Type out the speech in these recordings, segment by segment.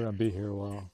We're gonna be here a while.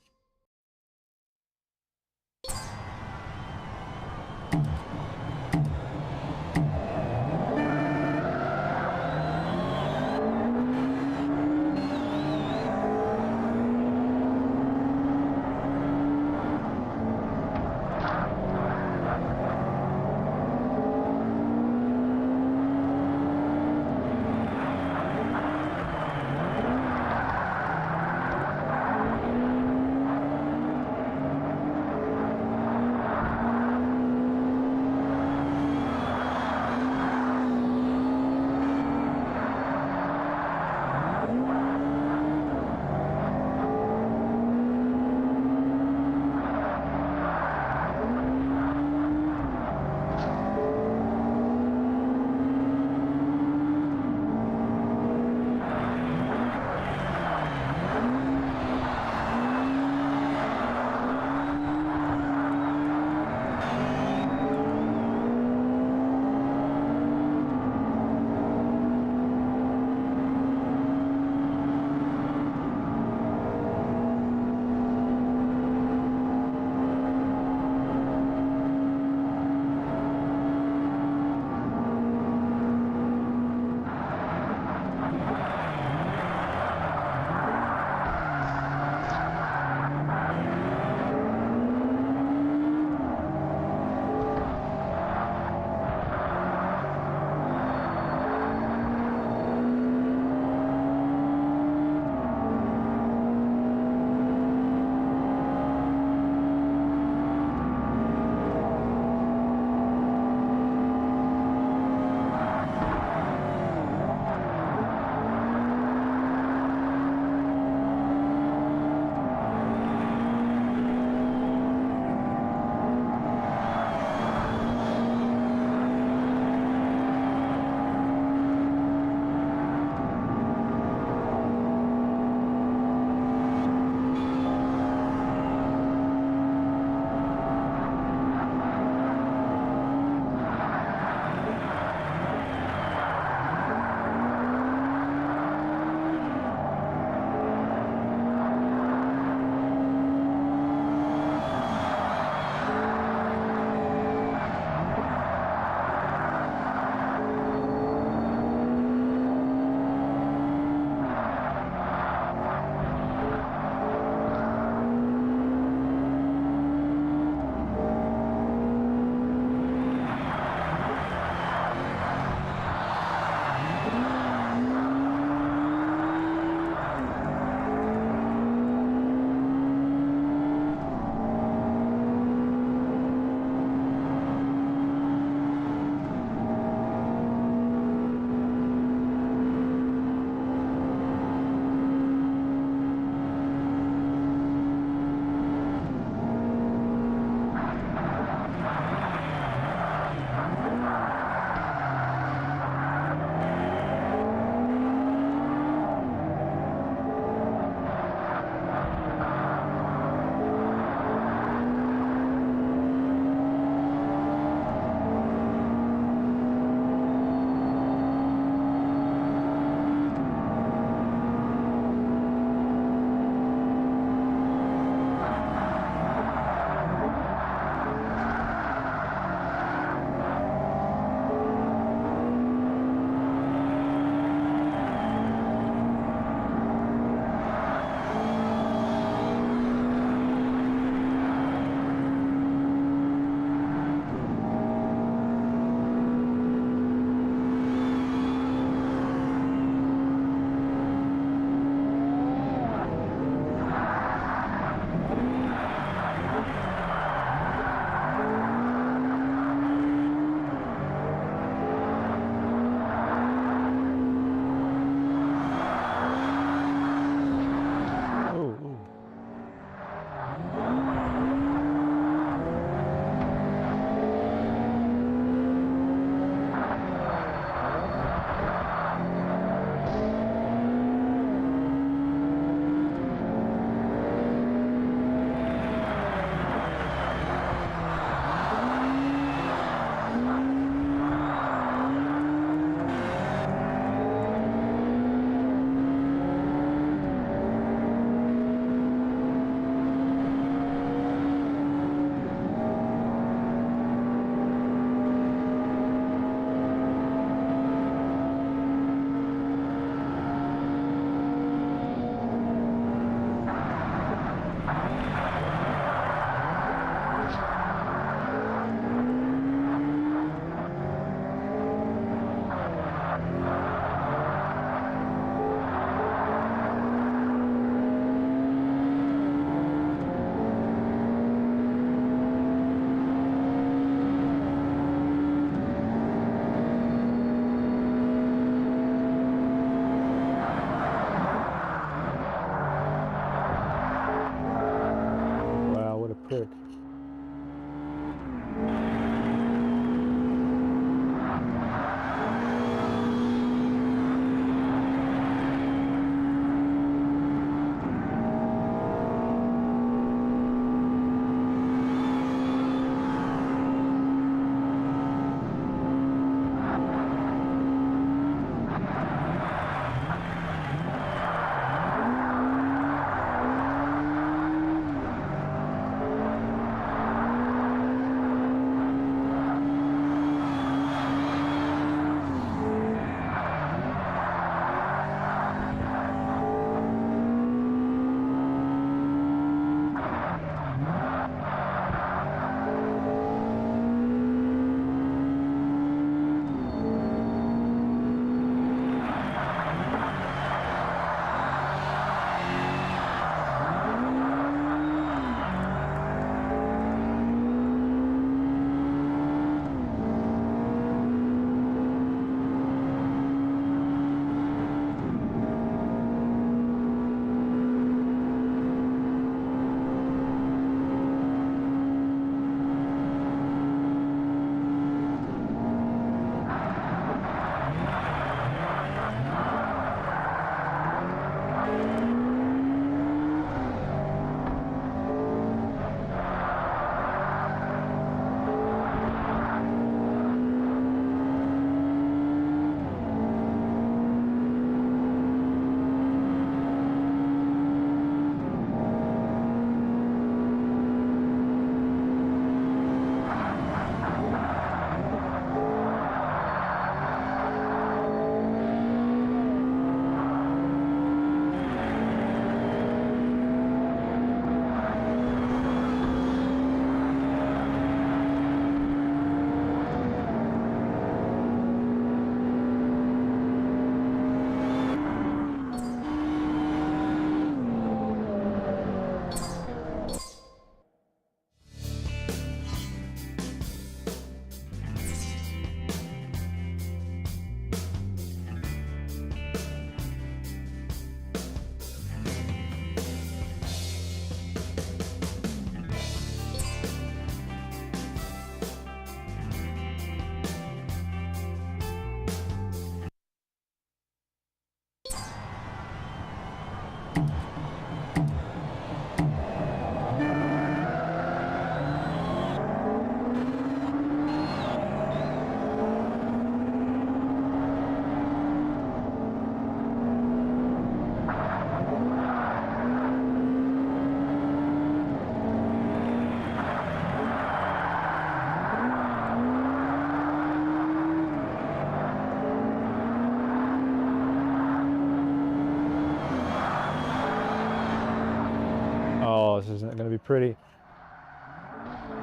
Oh, this isn't going to be pretty,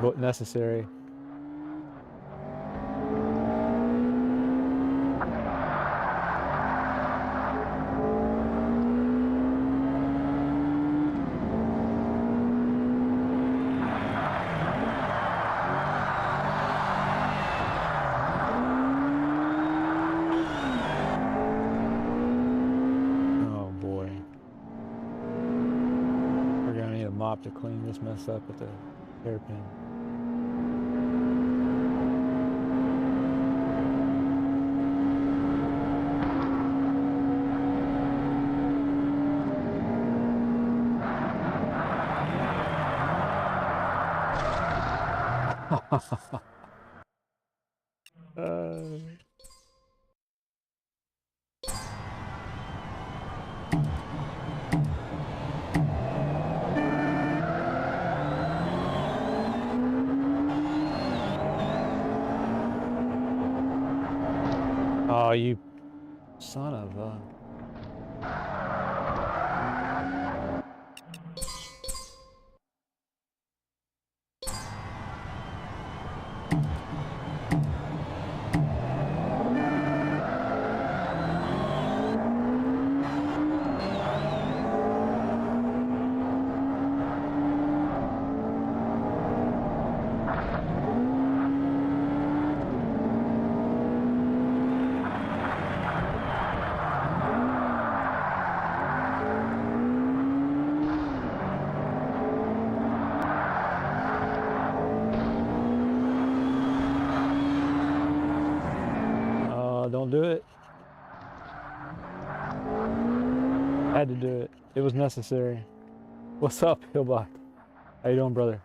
but necessary. Oh boy. We're going to need a mop to clean this mess up with the hairpin. Oh, you son of a... Don't do it. Had to do it. It was necessary. What's up, Hillbot? How you doing, brother?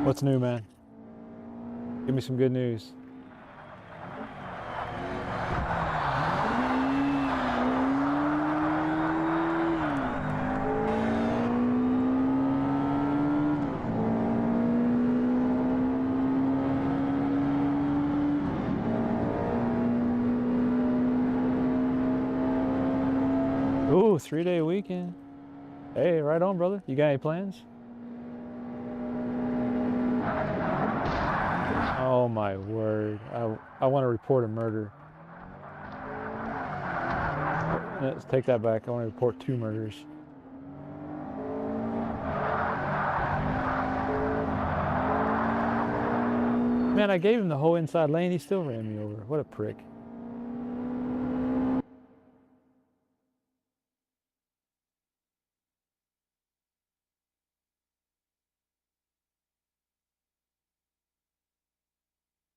What's new, man? Give me some good news. Ooh, 3-day weekend. Hey, right on, brother. You got any plans? Oh my word. I want to report a murder. Let's take that back. I want to report 2 murders. Man, I gave him the whole inside lane. He still ran me over. What a prick.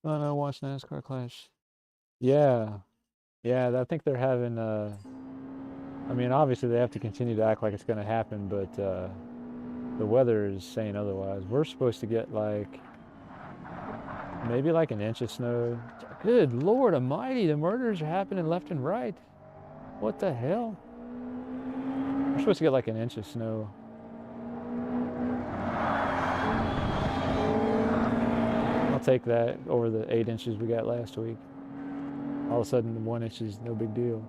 Oh no, watch NASCAR Clash. Yeah. Yeah, I think they're having, I mean, obviously they have to continue to act like it's going to happen, but the weather is saying otherwise. We're supposed to get like, maybe like an inch of snow. Good Lord almighty, the murders are happening left and right. What the hell? We're supposed to get like an inch of snow. I'll take that over the 8 inches we got last week. All of a sudden, 1 inch is no big deal.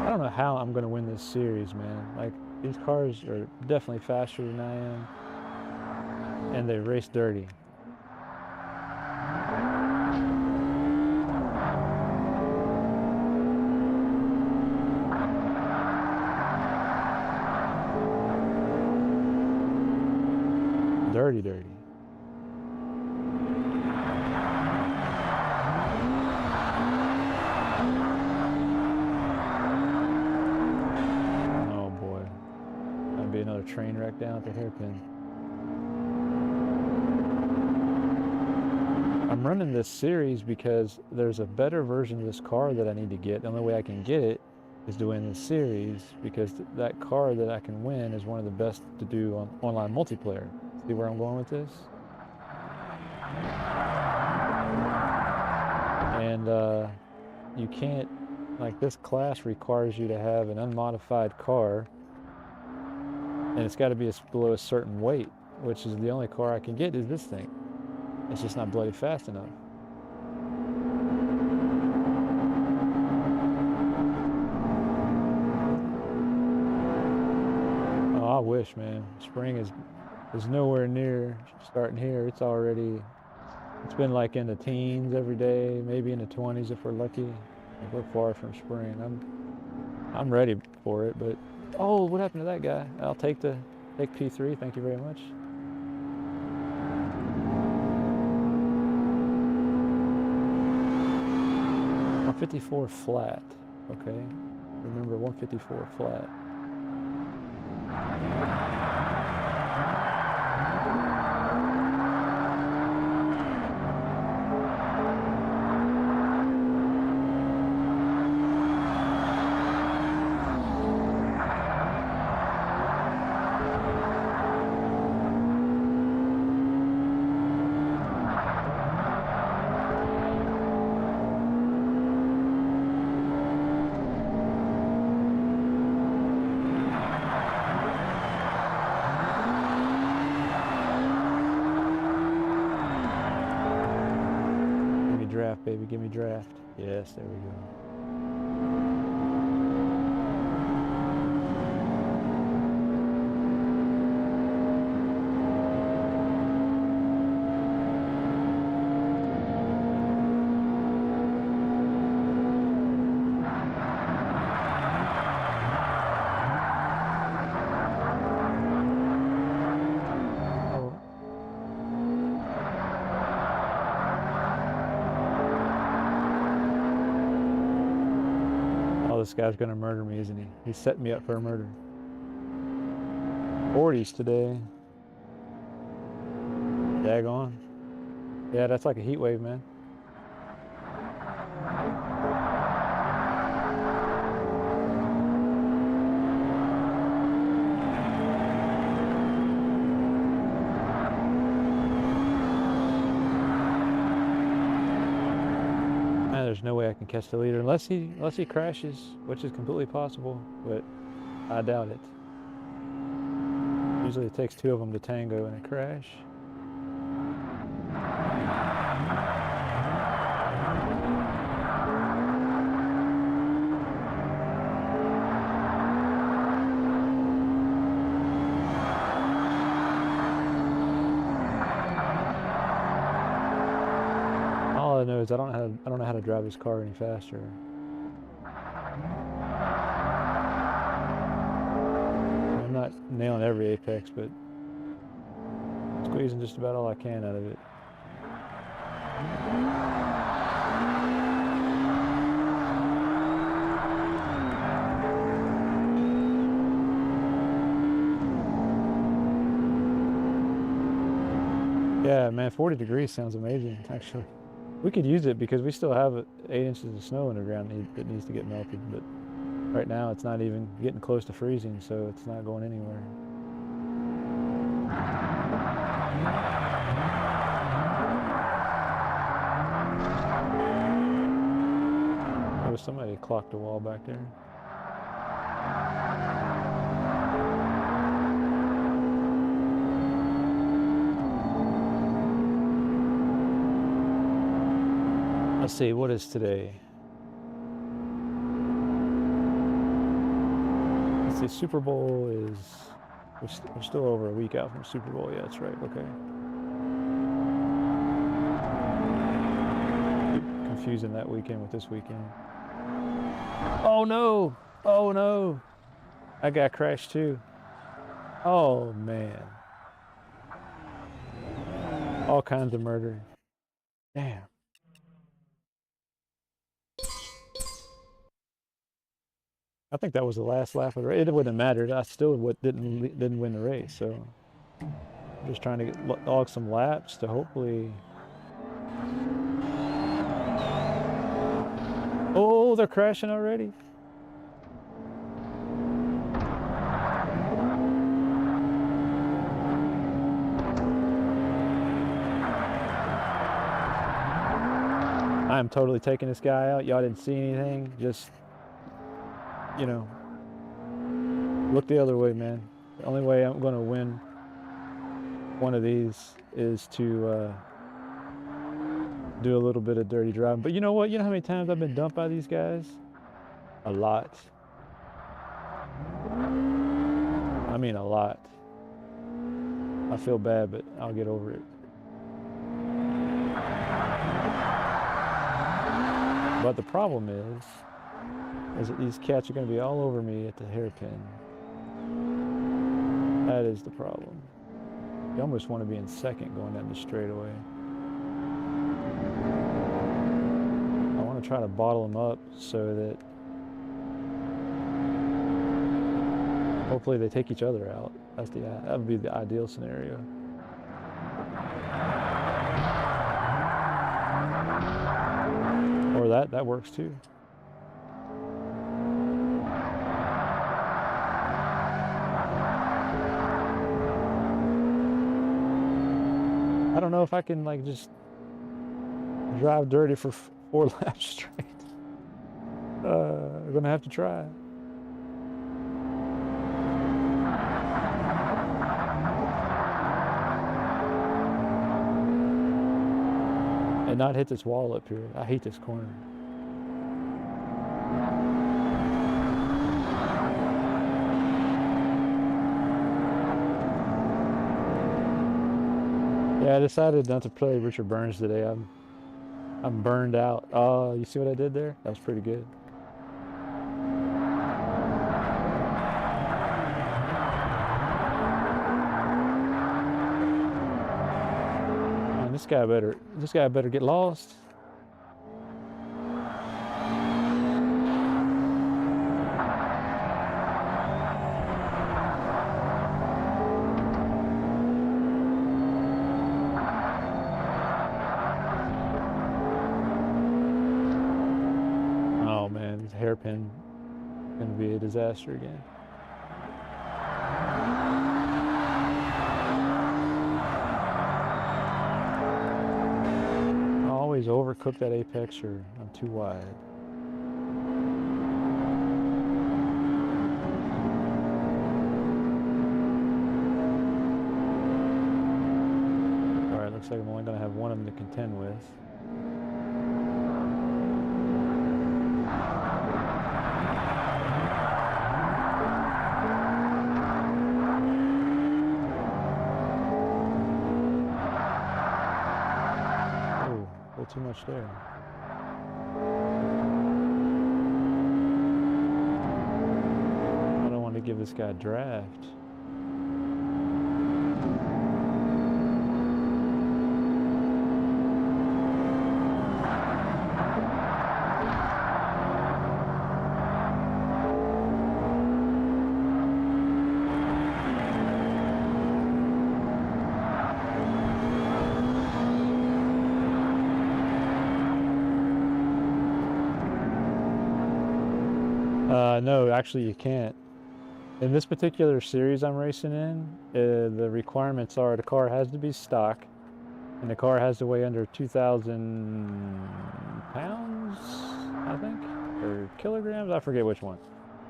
I don't know how I'm going to win this series, man. Like, these cars are definitely faster than I am, and they race dirty. Dirty, dirty. train wreck down at the hairpin. I'm running this series because there's a better version of this car that I need to get. The only way I can get it is doing this series, because that car that I can win is one of the best to do on online multiplayer. See where I'm going with this? And you can't, like, this class requires you to have an unmodified car, and it's got to be below a certain weight, which is the only car I can get is this thing. It's just not bloody fast enough. Oh, I wish, man. Spring is nowhere near starting here. It's been like in the teens every day, maybe in the 20s if we're lucky. Like, we're far from spring. I'm ready for it, but oh, what happened to that guy? I'll take P3. Thank you very much. 154 flat. Okay. Remember 154 flat. Draft, baby, give me draft. Yes, there we go. This guy's gonna murder me, isn't he? He's setting me up for a murder. 40s today. Daggone. Yeah, that's like a heat wave, man. There's no way I can catch the leader unless he crashes, which is completely possible, but I doubt it. Usually it takes two of them to tango in a crash. All I know is I don't know how to drive this car any faster. I'm not nailing every apex, but squeezing just about all I can out of it. Yeah, man, 40 degrees sounds amazing, actually. We could use it because we still have 8 inches of snow on the ground that needs to get melted, but right now it's not even getting close to freezing, so it's not going anywhere. There was somebody clocked a wall back there. Let's see, what is today? Let's see, Super Bowl is, we're still over a week out from Super Bowl. Yeah, that's right, okay. Keep confusing that weekend with this weekend. Oh no, oh no. I got crashed too. Oh man. All kinds of murder. Damn. I think that was the last lap of the race. It wouldn't have mattered. I still didn't win the race. So I'm just trying to log some laps to hopefully. Oh, they're crashing already. I am totally taking this guy out. Y'all didn't see anything. Just, you know, look the other way, man. The only way I'm going to win one of these is to do a little bit of dirty driving. But you know what? You know how many times I've been dumped by these guys? A lot. I mean, a lot. I feel bad, but I'll get over it. But the problem is that these cats are going to be all over me at the hairpin. That is the problem. You almost want to be in second going down the straightaway. I want to try to bottle them up so that hopefully they take each other out. That would be the ideal scenario. Or that works too. I don't know if I can like just drive dirty for 4 laps straight. I'm gonna have to try. And not hit this wall up here. I hate this corner. Yeah, I decided not to play Richard Burns today. I'm burned out. Oh, you see what I did there? That was pretty good. Man, this guy better get lost. Hairpin going to be a disaster again. I always overcook that apex or I'm too wide. Alright, looks like I'm only going to have one of them to contend with. Too much there. I don't want to give this guy a draft. No, actually you can't. In this particular series I'm racing in, the requirements are the car has to be stock and the car has to weigh under 2,000 pounds, I think, or kilograms, I forget which one.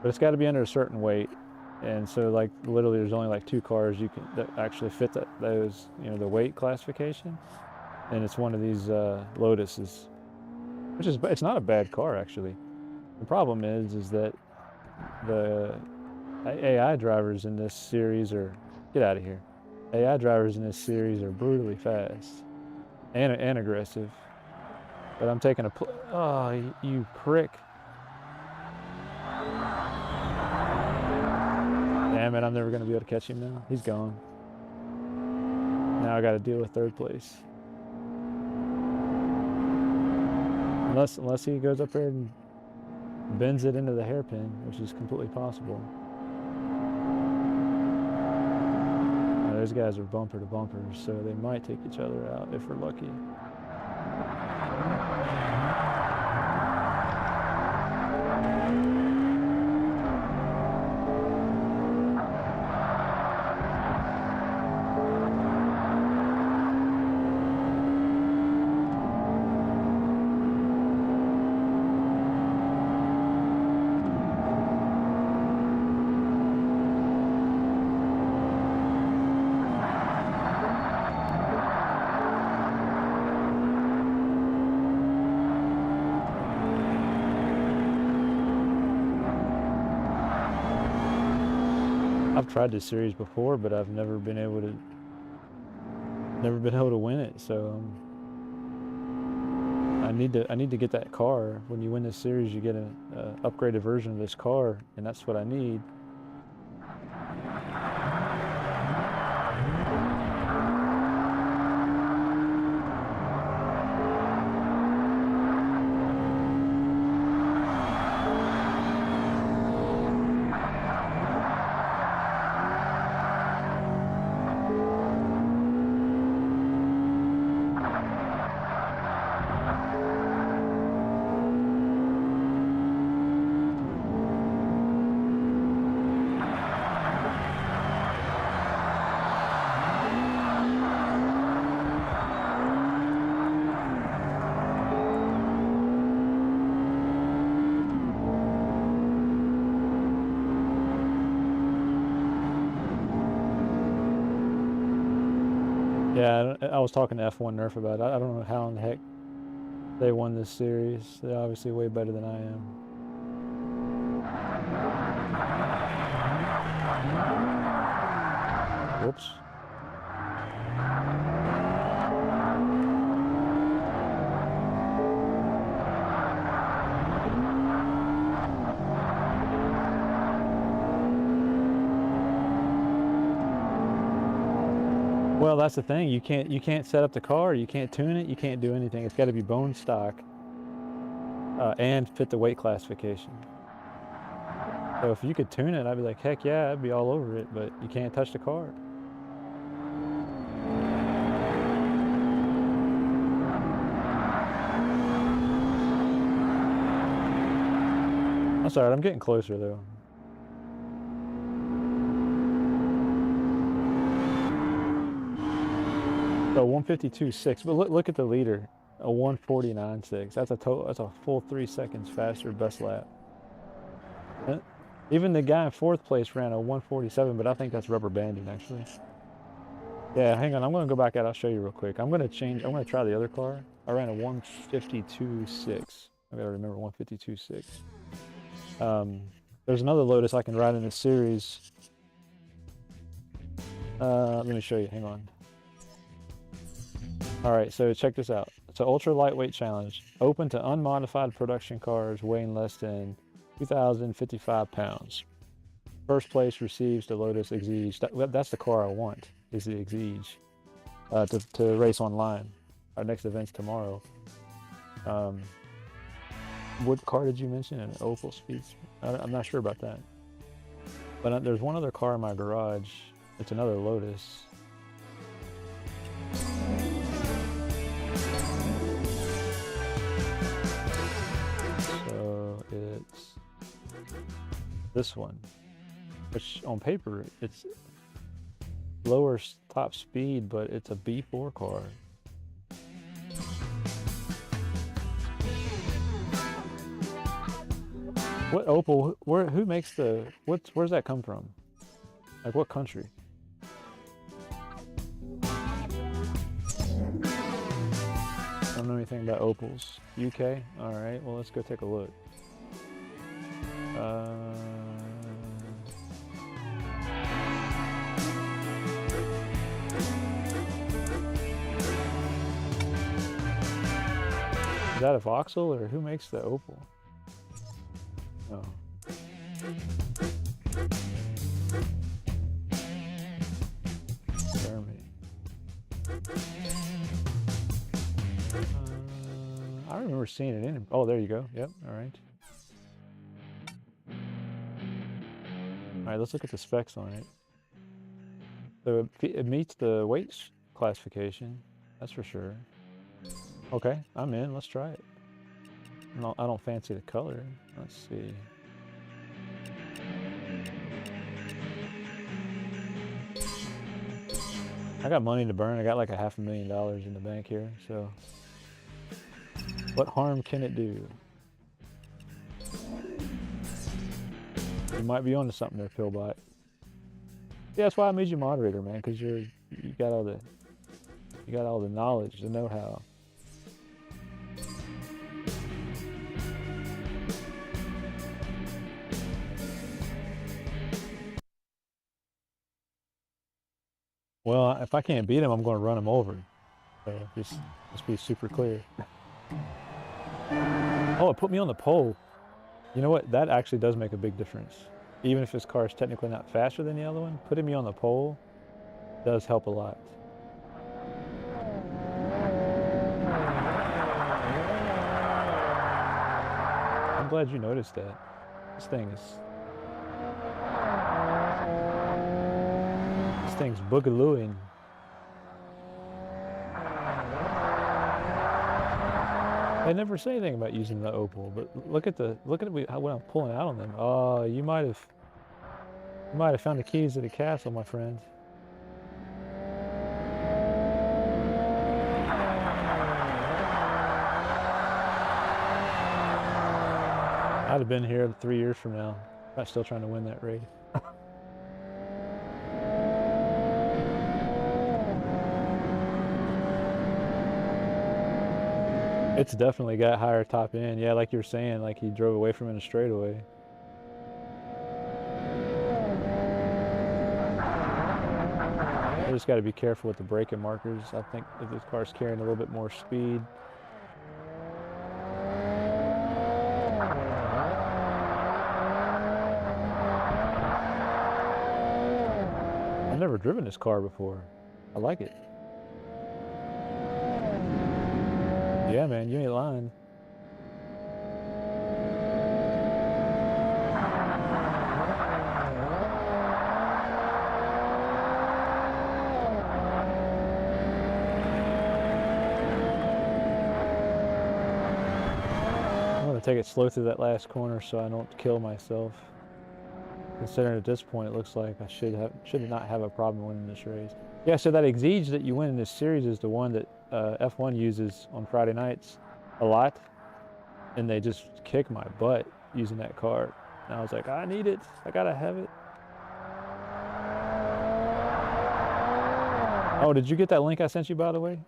But it's got to be under a certain weight. And so like literally there's only like 2 cars that actually fit those, you know, the weight classification. And it's one of these Lotuses, which is, it's not a bad car actually. The problem is that the AI drivers in this series get out of here. AI drivers in this series are brutally fast and aggressive. But I'm taking oh, you prick. Damn it, I'm never going to be able to catch him now. He's gone. Now I got to deal with 3rd place. Unless he goes up there and bends it into the hairpin, which is completely possible. Now, those guys are bumper to bumper, so they might take each other out if we're lucky. I've tried this series before, but I've never been able to win it. So I need to get that car. When you win this series, you get an upgraded version of this car, and that's what I need. Yeah, I was talking to F1 Nerf about it. I don't know how in the heck they won this series. They're obviously way better than I am. Whoops. Well, that's the thing. You can't set up the car. You can't tune it. You can't do anything. It's got to be bone stock and fit the weight classification. So if you could tune it, I'd be like, heck yeah, I'd be all over it. But you can't touch the car. I'm sorry. I'm getting closer though. So 152.6, but look at the leader, a 149.6. That's a total. That's a full 3 seconds faster best lap. Even the guy in 4th place ran a 147, but I think that's rubber banding actually. Yeah, hang on. I'm gonna go back out. I'll show you real quick. I'm gonna try the other car. I ran a 152.6. I gotta remember 152.6. There's another Lotus I can ride in this series. Let me show you. Hang on. All right, so check this out. It's an ultra lightweight challenge, open to unmodified production cars weighing less than 2,055 pounds. First place receives the Lotus Exige. That's the car I want, is the Exige, to race online. Our next event's tomorrow. What car did you mention? An Opel Speedster? I'm not sure about that. But there's one other car in my garage. It's another Lotus. It's this one, which on paper it's lower top speed, but it's a B4 car. What Opel? Who makes the? Where's that come from? Like what country? I don't know anything about Opels. UK? All right. Well, let's go take a look. Is that a Vauxhall or who makes the Opel? Oh. Germany. I remember seeing it in. Oh, there you go. Yep. All right. right, let's look at the specs on it. So it meets the weight classification, that's for sure. Okay, I'm in. Let's try it. No, I don't fancy the color. Let's see. I got money to burn. I got like $500,000 in the bank here, so what harm can it do? You might be onto something there, Pillbot. Yeah, that's why I made you moderator, man, because you got all the knowledge, the know-how. Well, if I can't beat him, I'm going to run him over. So just be super clear. Oh, it put me on the pole. You know what? That actually does make a big difference. Even if his car is technically not faster than the other one, putting me on the pole does help a lot. I'm glad you noticed that. This thing's boogalooing. They never say anything about using the Opal, but look at what I'm pulling out on them. Oh, you might have found the keys to the castle, my friend. I'd have been here 3 years from now. I'm still trying to win that race. It's definitely got higher top end. Yeah, like you were saying, like he drove away from it in a straightaway. I just got to be careful with the braking markers. I think if this car's carrying a little bit more speed. I've never driven this car before. I like it. Yeah, man, you ain't lying. I'm gonna take it slow through that last corner so I don't kill myself. Considering at this point it looks like I should not have a problem winning this race. Yeah, so that Exige that you win in this series is the one that F1 uses on Friday nights a lot, and they just kick my butt using that car. And I was like, I need it. I gotta have it. Oh, did you get that link I sent you, by the way?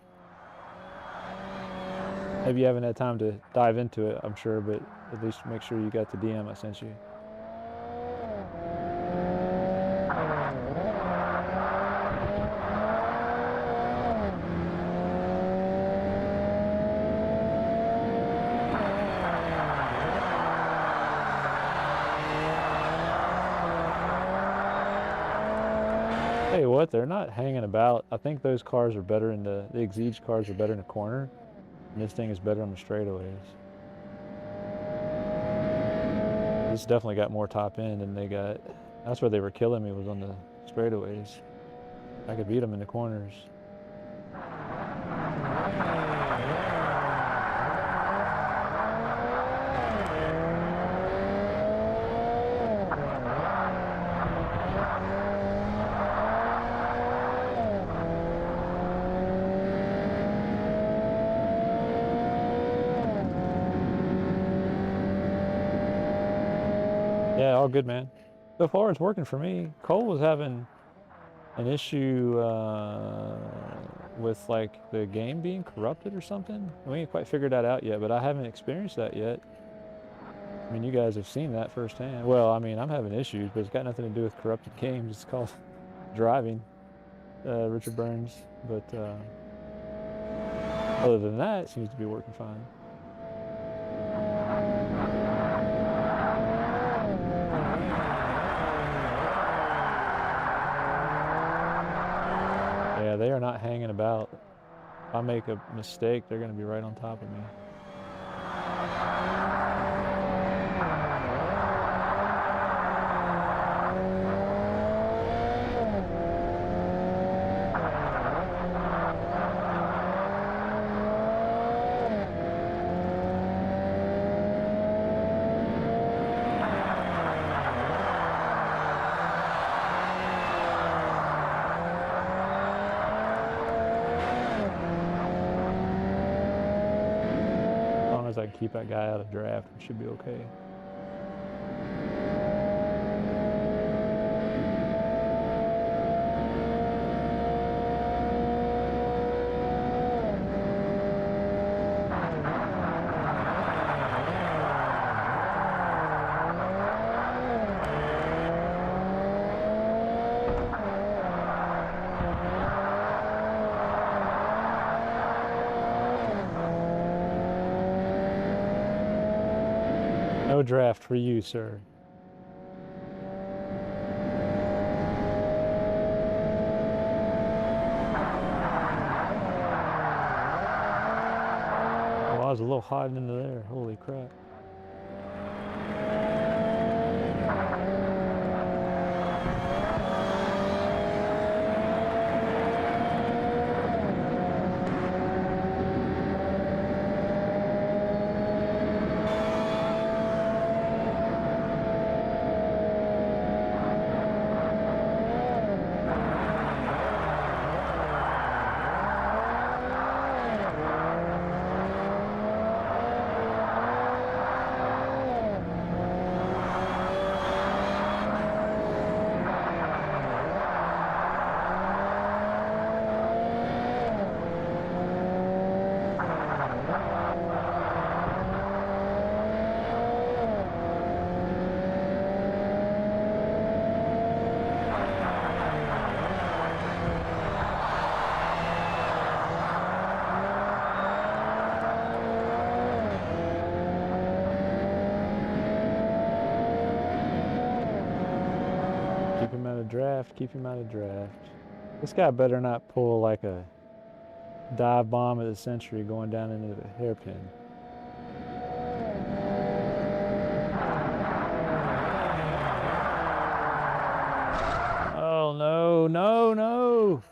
Maybe you haven't had time to dive into it, I'm sure, but at least make sure you got the DM I sent you. Hey, what? They're not hanging about. I think those cars are better in the Exige cars are better in the corner, and this thing is better on the straightaways. This definitely got more top end than they got. That's where they were killing me, was on the straightaways. I could beat them in the corners. Yeah, all good, man. So far, it's working for me. Cole was having an issue with like the game being corrupted or something. We ain't quite figured that out yet, but I haven't experienced that yet. I mean, you guys have seen that firsthand. Well, I mean, I'm having issues, but it's got nothing to do with corrupted games. It's called driving, Richard Burns. But other than that, it seems to be working fine. Yeah, they are not hanging about. If I make a mistake, they're going to be right on top of me. I can keep that guy out of draft, we should be okay. No draft for you, sir. Oh, I was a little hot into there. Holy crap. Keep him out of draft, keep him out of draft. This guy better not pull like a dive bomb of the century going down into the hairpin. Oh no, no, no!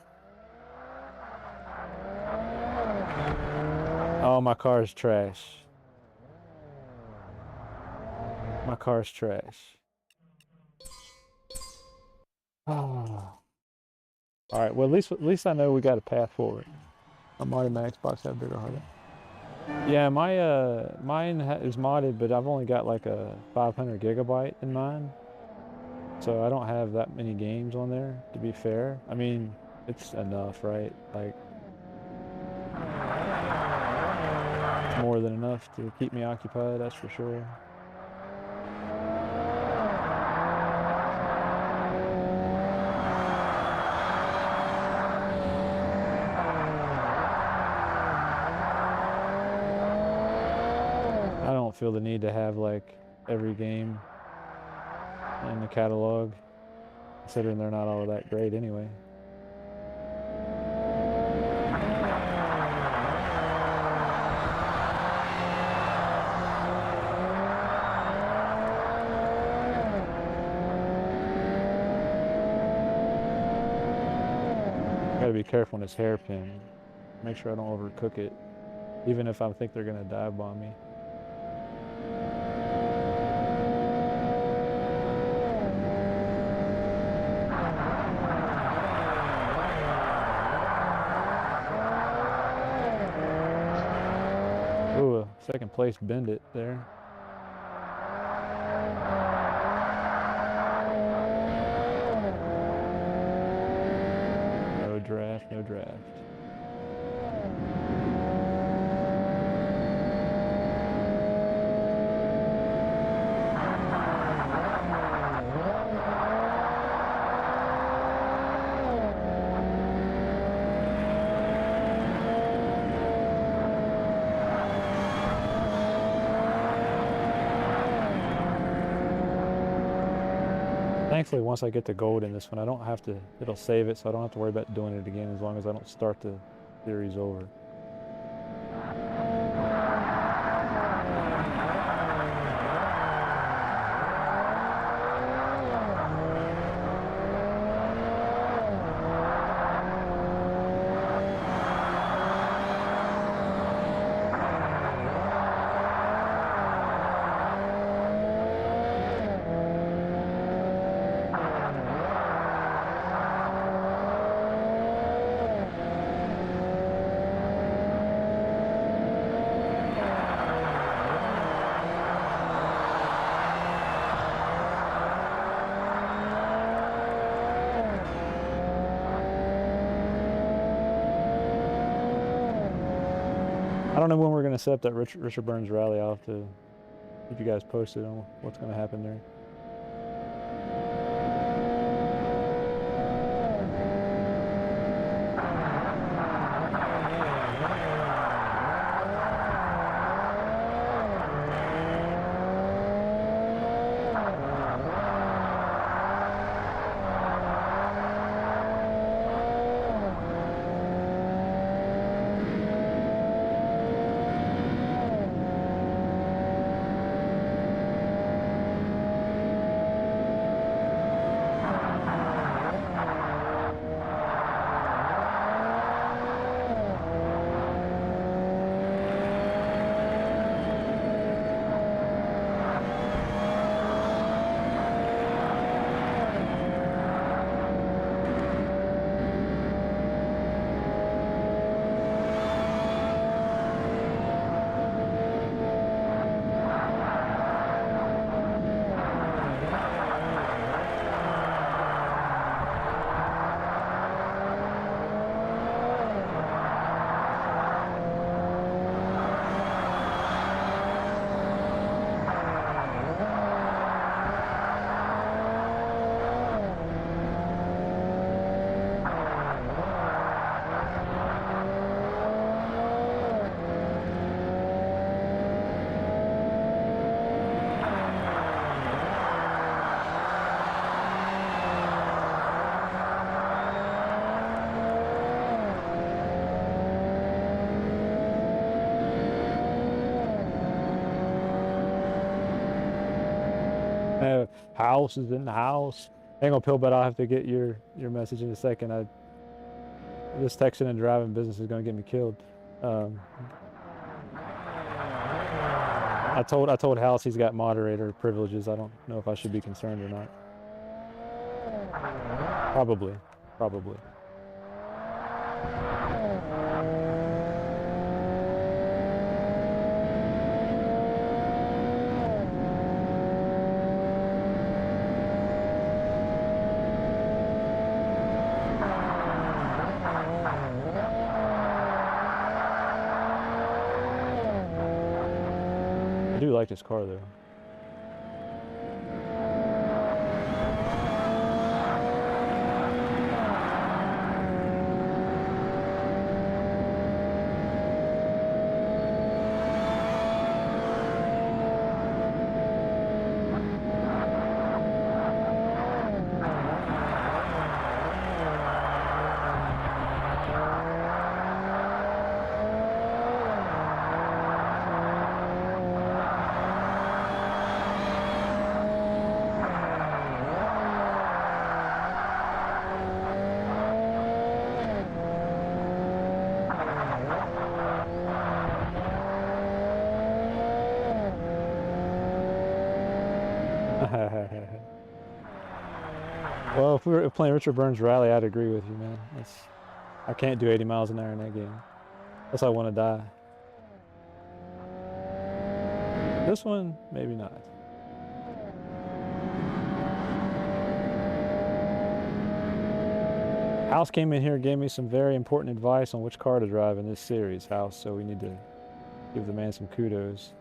Oh, my car's trash. My car's trash. Oh. All right. Well, at least I know we got a path forward. I'm already my Xbox have bigger heart. Yeah, mine is modded, but I've only got like a 500 gigabyte in mine, so I don't have that many games on there. To be fair, I mean it's enough, right? Like it's more than enough to keep me occupied. That's for sure. I don't feel the need to have like every game in the catalog, considering they're not all that great anyway. Gotta be careful on this hairpin. Make sure I don't overcook it, even if I think they're gonna dive bomb me. Ooh, second place bend it there. No draft, no draft. Thankfully, once I get the gold in this one, I don't have to, it'll save it, so I don't have to worry about doing it again as long as I don't start the series over. don't know when we're going to set up that Richard Burns rally. I'll have to keep you guys posted on what's going to happen there. House is in the house. Ain't gonna pill, but I'll have to get your message in a second. This texting and driving business is gonna get me killed. I told House he's got moderator privileges. I don't know if I should be concerned or not. Probably. I do like this car though. Well, if we were playing Richard Burns Rally, I'd agree with you, man. I can't do 80 miles an hour in that game. Unless I want to die. This one, maybe not. House came in here and gave me some very important advice on which car to drive in this series, House, so we need to give the man some kudos.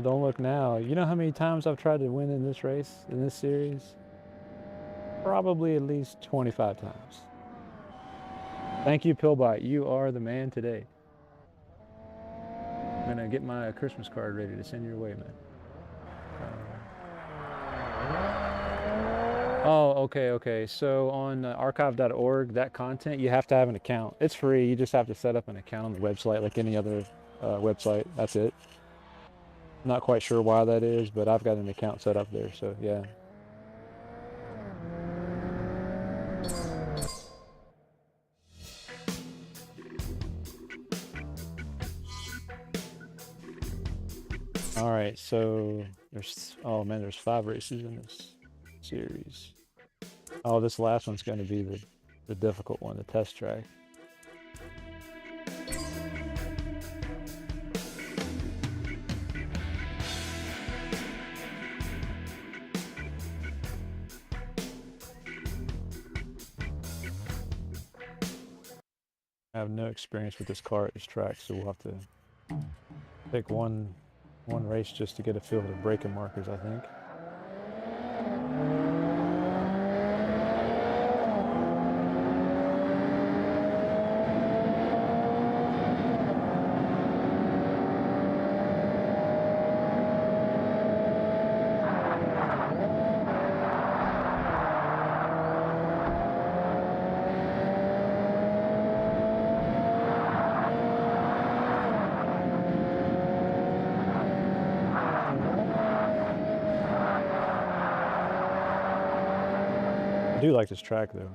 Don't look now. You know how many times I've tried to win in this race, in this series? Probably at least 25 times. Thank you, Pillbot. You are the man today. I'm gonna get my Christmas card ready to send your way, man. Oh, okay. So on archive.org, that content, you have to have an account. It's free. You just have to set up an account on the website like any other website. That's it. Not quite sure why that is, but I've got an account set up there, so yeah. All right, so oh man, there's 5 races in this series. Oh, this last one's going to be the difficult one, the test track. I have no experience with this car at this track, so we'll have to take one race just to get a feel for the braking markers, I think. I do like this track though.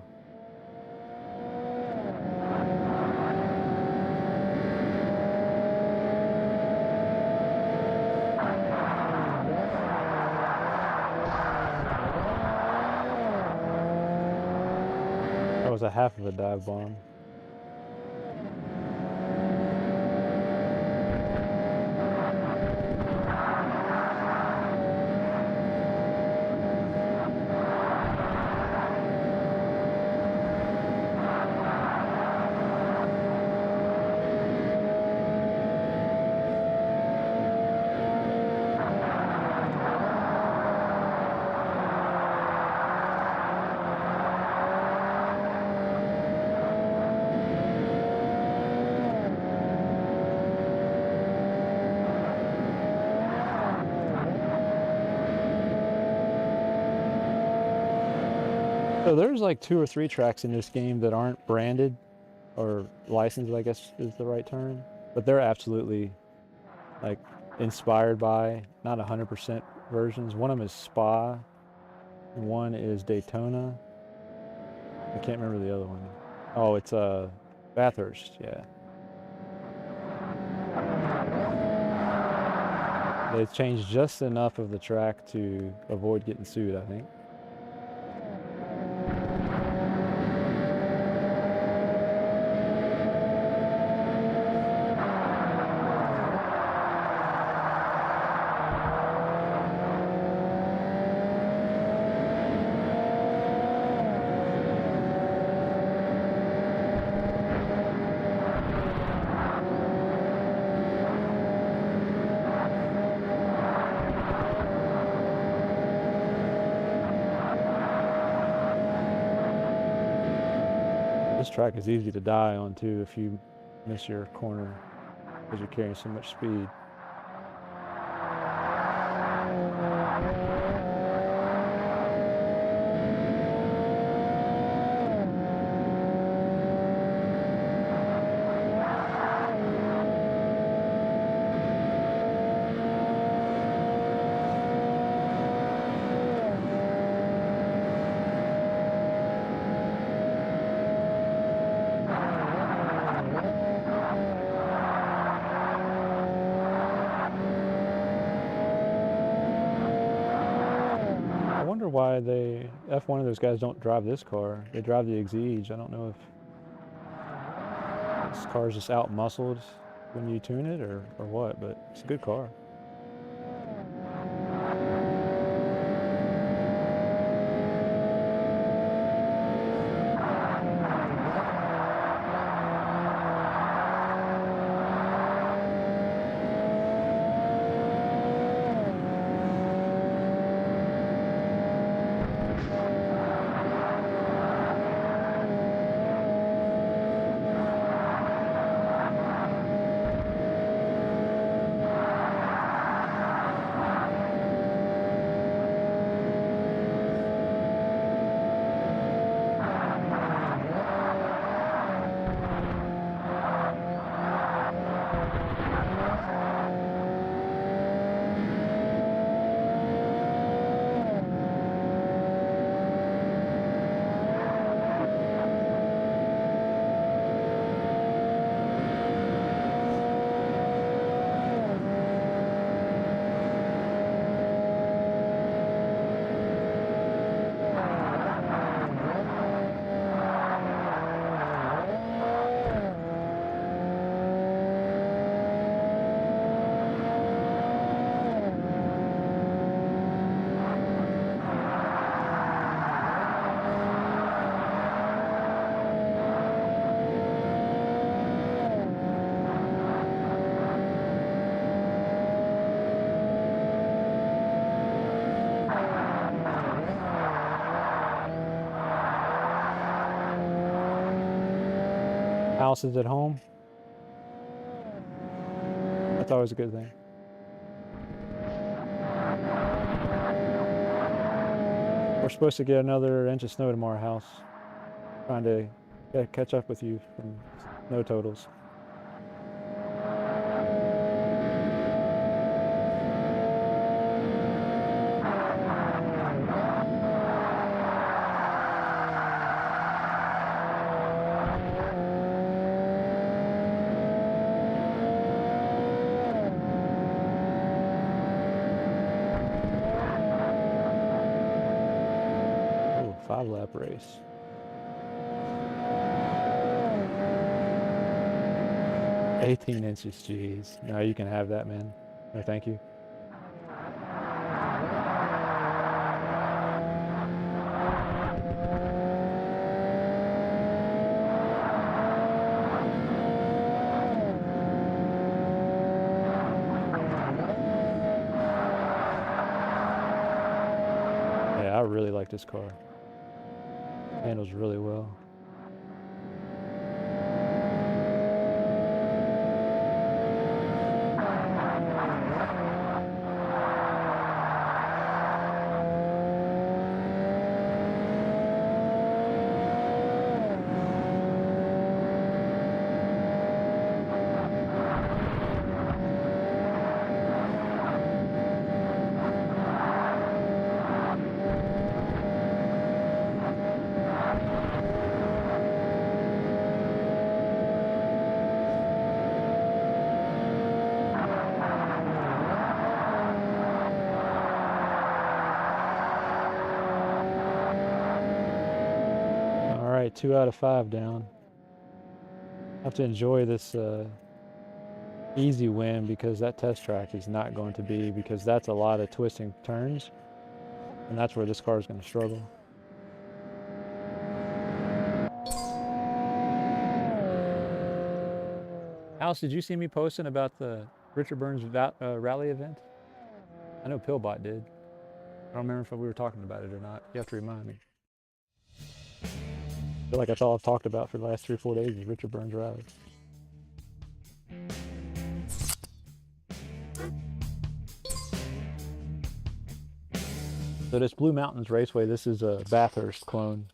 That was a half of a dive bomb. So there's like 2 or 3 tracks in this game that aren't branded or licensed, I guess is the right term, but they're absolutely like inspired by, not 100% versions. One of them is Spa, and one is Daytona. I can't remember the other one. Oh, it's Bathurst, yeah. They've changed just enough of the track to avoid getting sued, I think. This track is easy to die on too if you miss your corner because you're carrying so much speed. I wonder why F1 of those guys don't drive this car. They drive the Exige. I don't know if this car's just out muscled when you tune it or what, but it's a good car. house is at home. That's always a good thing. We're supposed to get another inch of snow tomorrow, house. Trying to catch up with you from snow totals. Oh, 5-lap race. 18 inches, jeez. No, you can have that, man. No, thank you. Yeah, I really like this car. Handles really well. All right, 2 out of 5 down. I have to enjoy this easy win because that test track is not going to be, because that's a lot of twisting turns, and that's where this car is going to struggle. Alice, did you see me posting about the Richard Burns rally event? I know Pillbot did. I don't remember if we were talking about it or not. You have to remind me. I feel like that's all I've talked about for the last 3 or 4 days is Richard Burns rally. So this Blue Mountains Raceway, this is a Bathurst clone.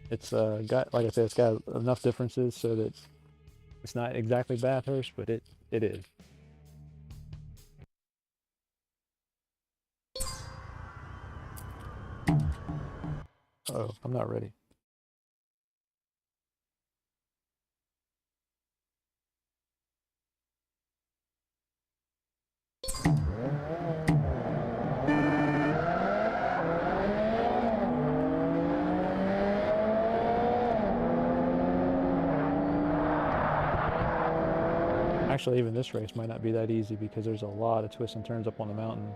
It's got, like I said, it's got enough differences so that it's not exactly Bathurst, but it is. Oh, I'm not ready. Actually, even this race might not be that easy because there's a lot of twists and turns up on the mountain.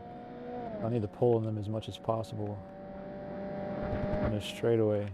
I need to pull in them as much as possible on this straightaway.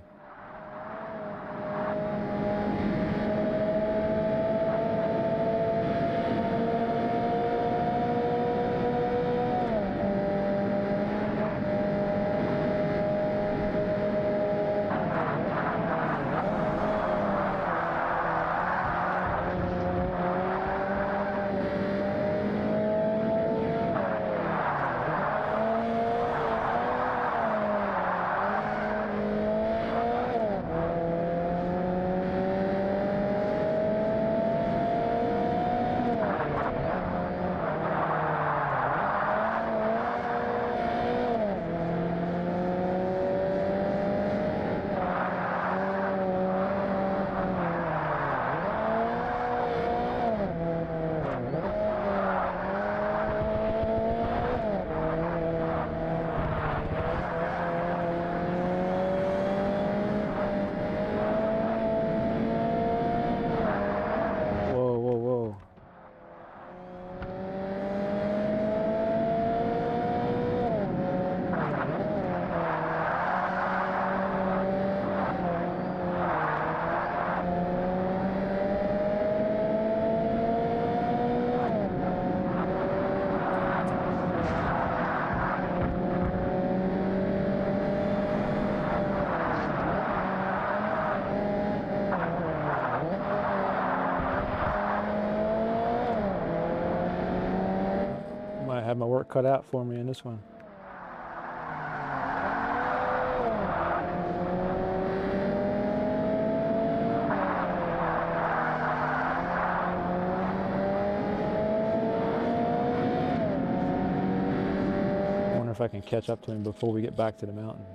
my work cut out for me in this one. I wonder if I can catch up to him before we get back to the mountain.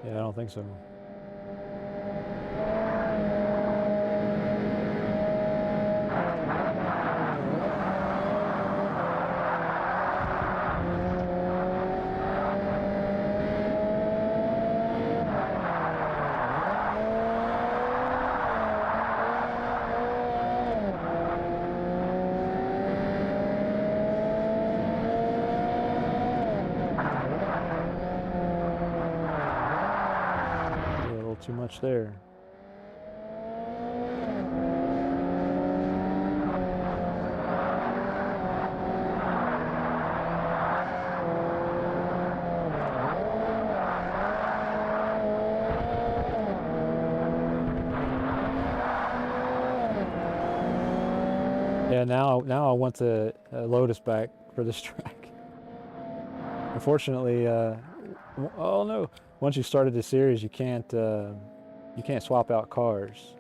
I don't think so. Too much there. Yeah, now I want the Lotus back for this track. Unfortunately, oh no! Once you started the series, you can't swap out cars.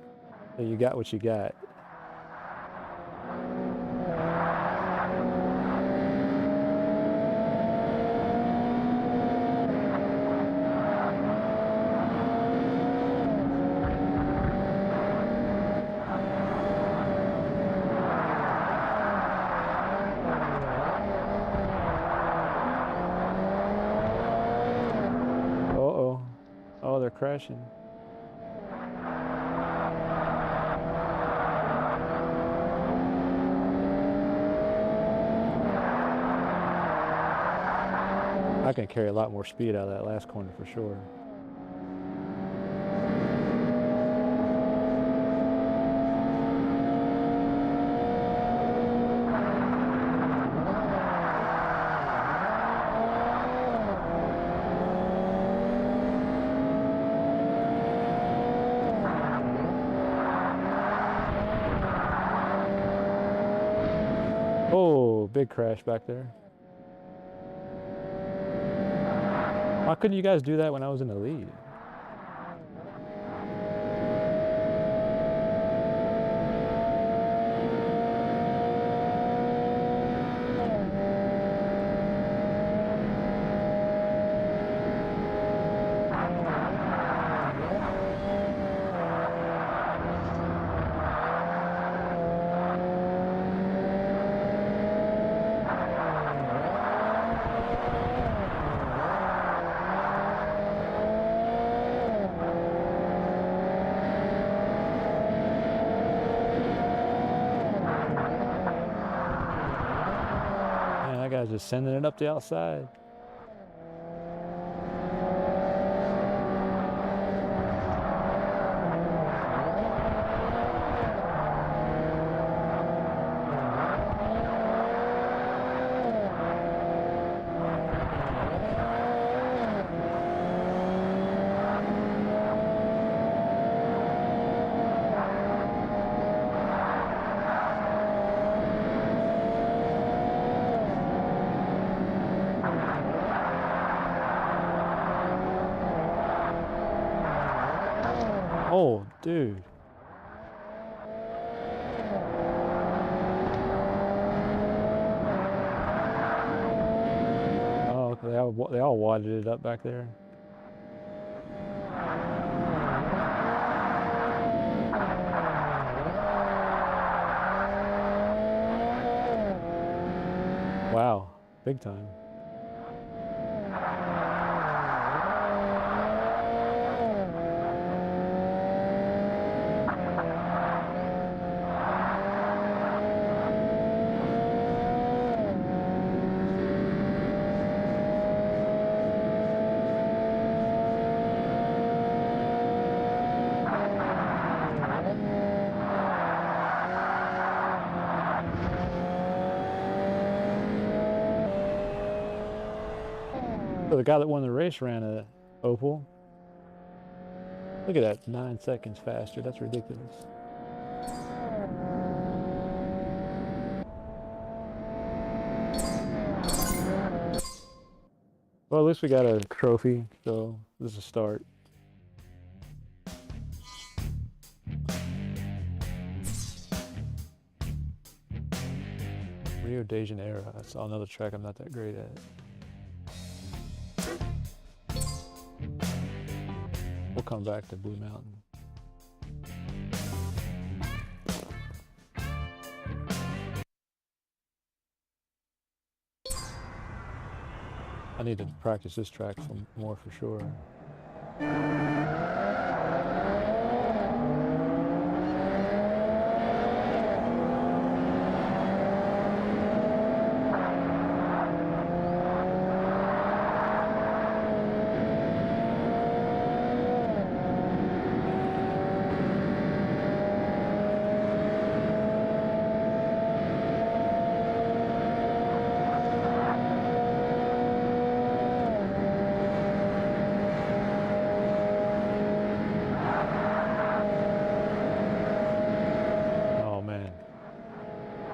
So you got what you got. Oh, they're crashing. I can carry a lot more speed out of that last corner for sure. Oh, big crash back there. Why couldn't you guys do that when I was in the lead? That guy's just sending it up the outside. Oh, dude. Oh, they all wadded it up back there. Wow, big time. So the guy that won the race ran a Opel. Look at that, 9 seconds faster. That's ridiculous. Well, at least we got a trophy, so this is a start. Rio de Janeiro. That's another track I'm not that great at. We'll come back to Blue Mountain. I need to practice this track some more for sure.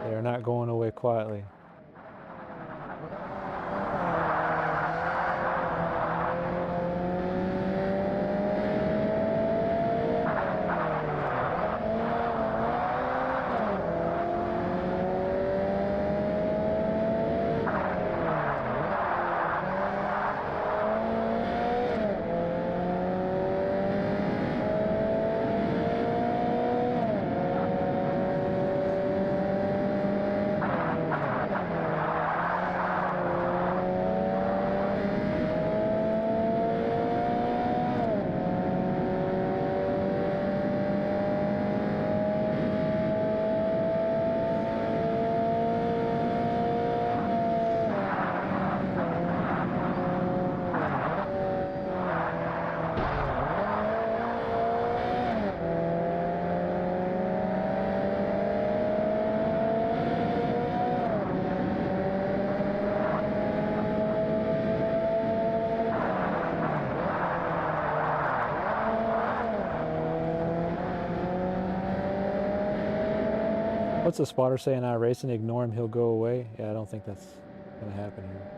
They're not going away quietly. What's the spotter saying? I racing, ignore him, he'll go away. Yeah, I don't think that's gonna happen here.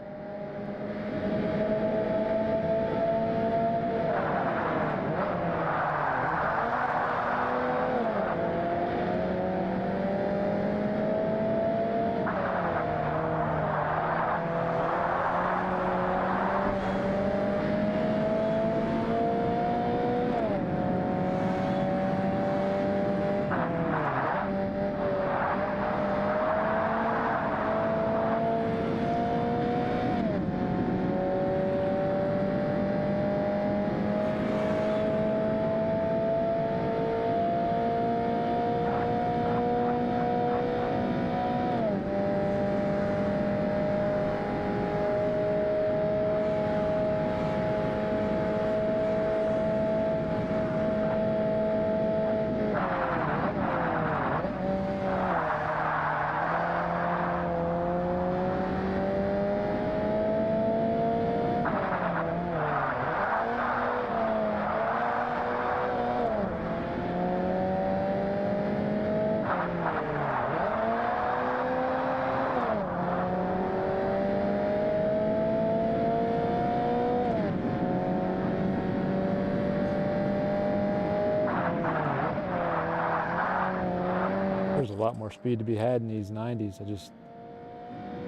There's a lot more speed to be had in these 90s. I just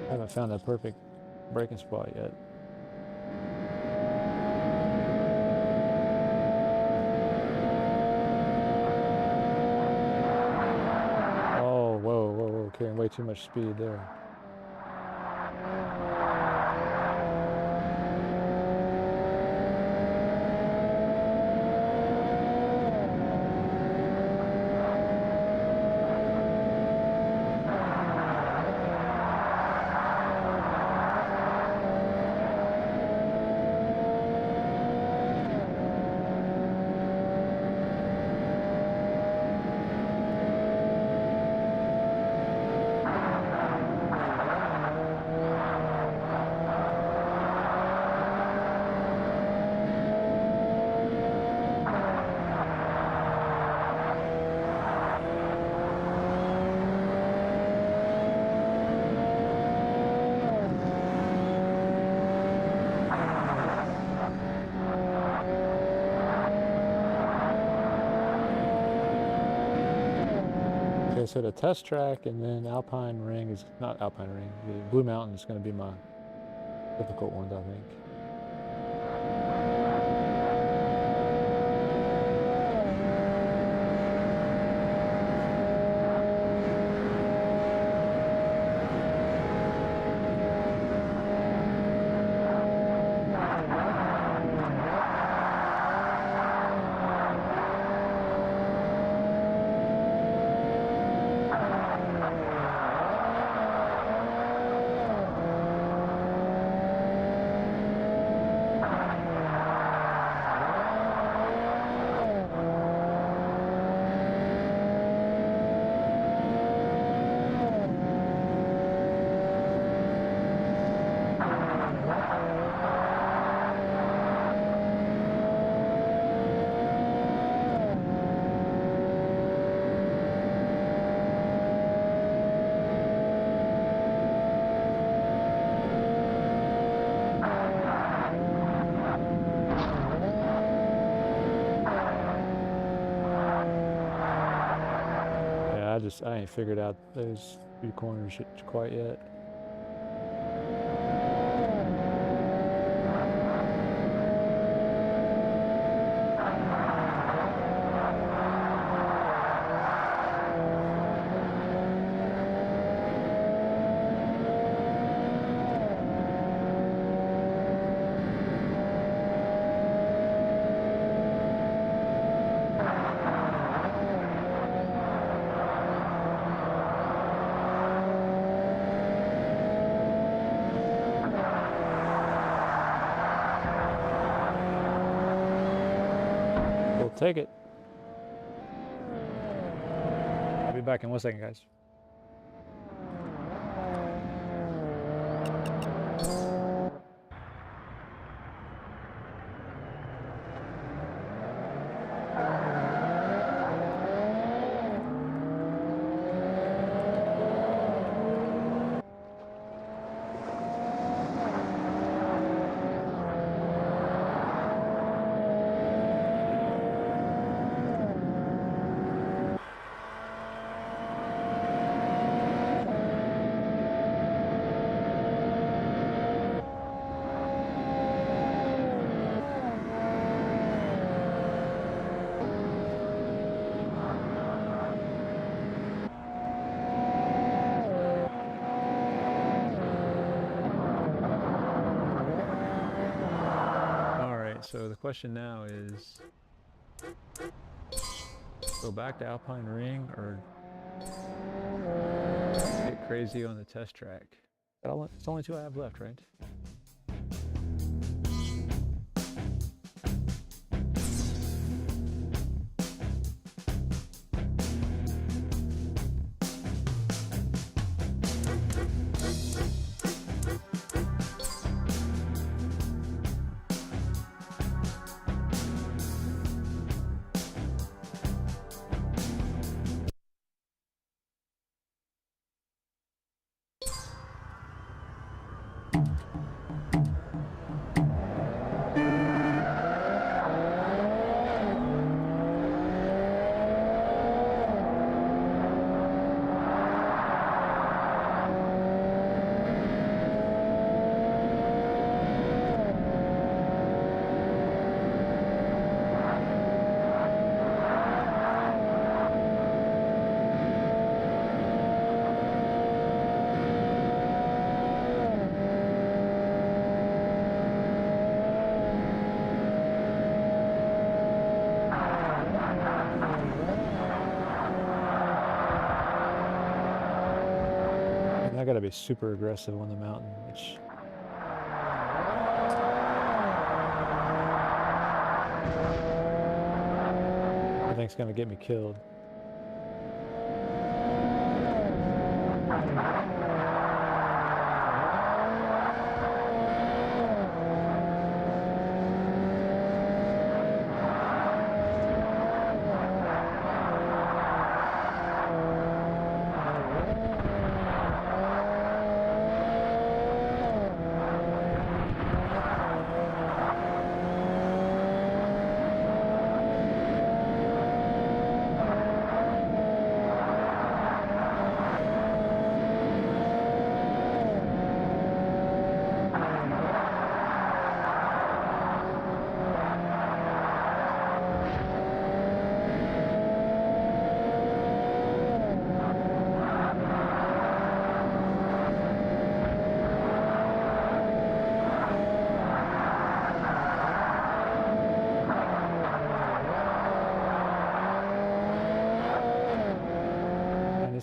haven't found that perfect braking spot yet. Oh, whoa, carrying way too much speed there. Okay, so the test track and then Alpine Ring is not Alpine Ring. The Blue Mountain is going to be my difficult ones, I think. I ain't figured out those few corners quite yet. Take it. I'll be back in 1 second, guys. So the question now is, go back to Alpine Ring or get crazy on the test track? It's only 2 I have left, right? I gotta be super aggressive on the mountain, which I think's gonna get me killed.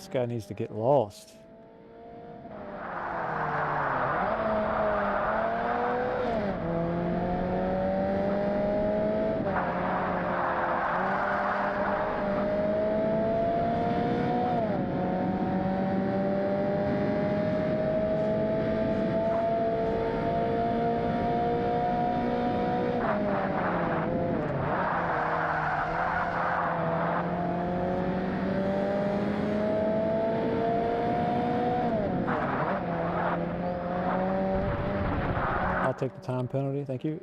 This guy needs to get lost. I'll take the time penalty, thank you.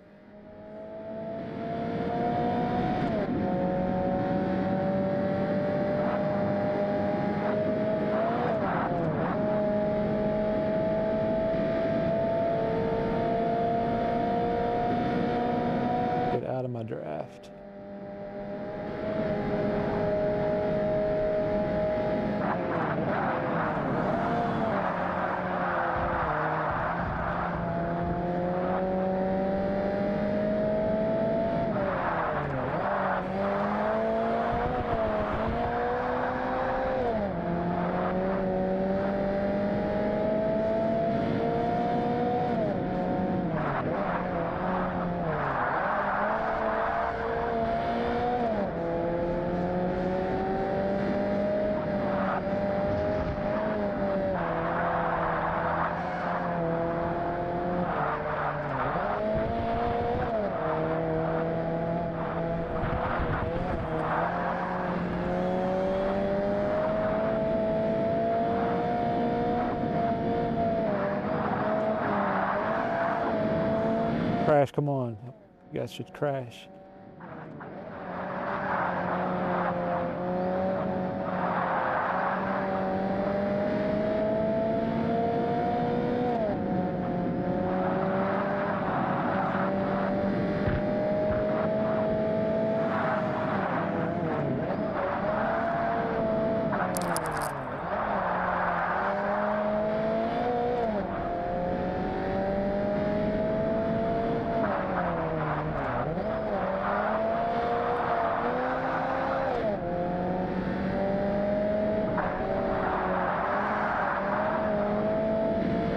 Get out of my draft. Crash, come on. You guys should crash.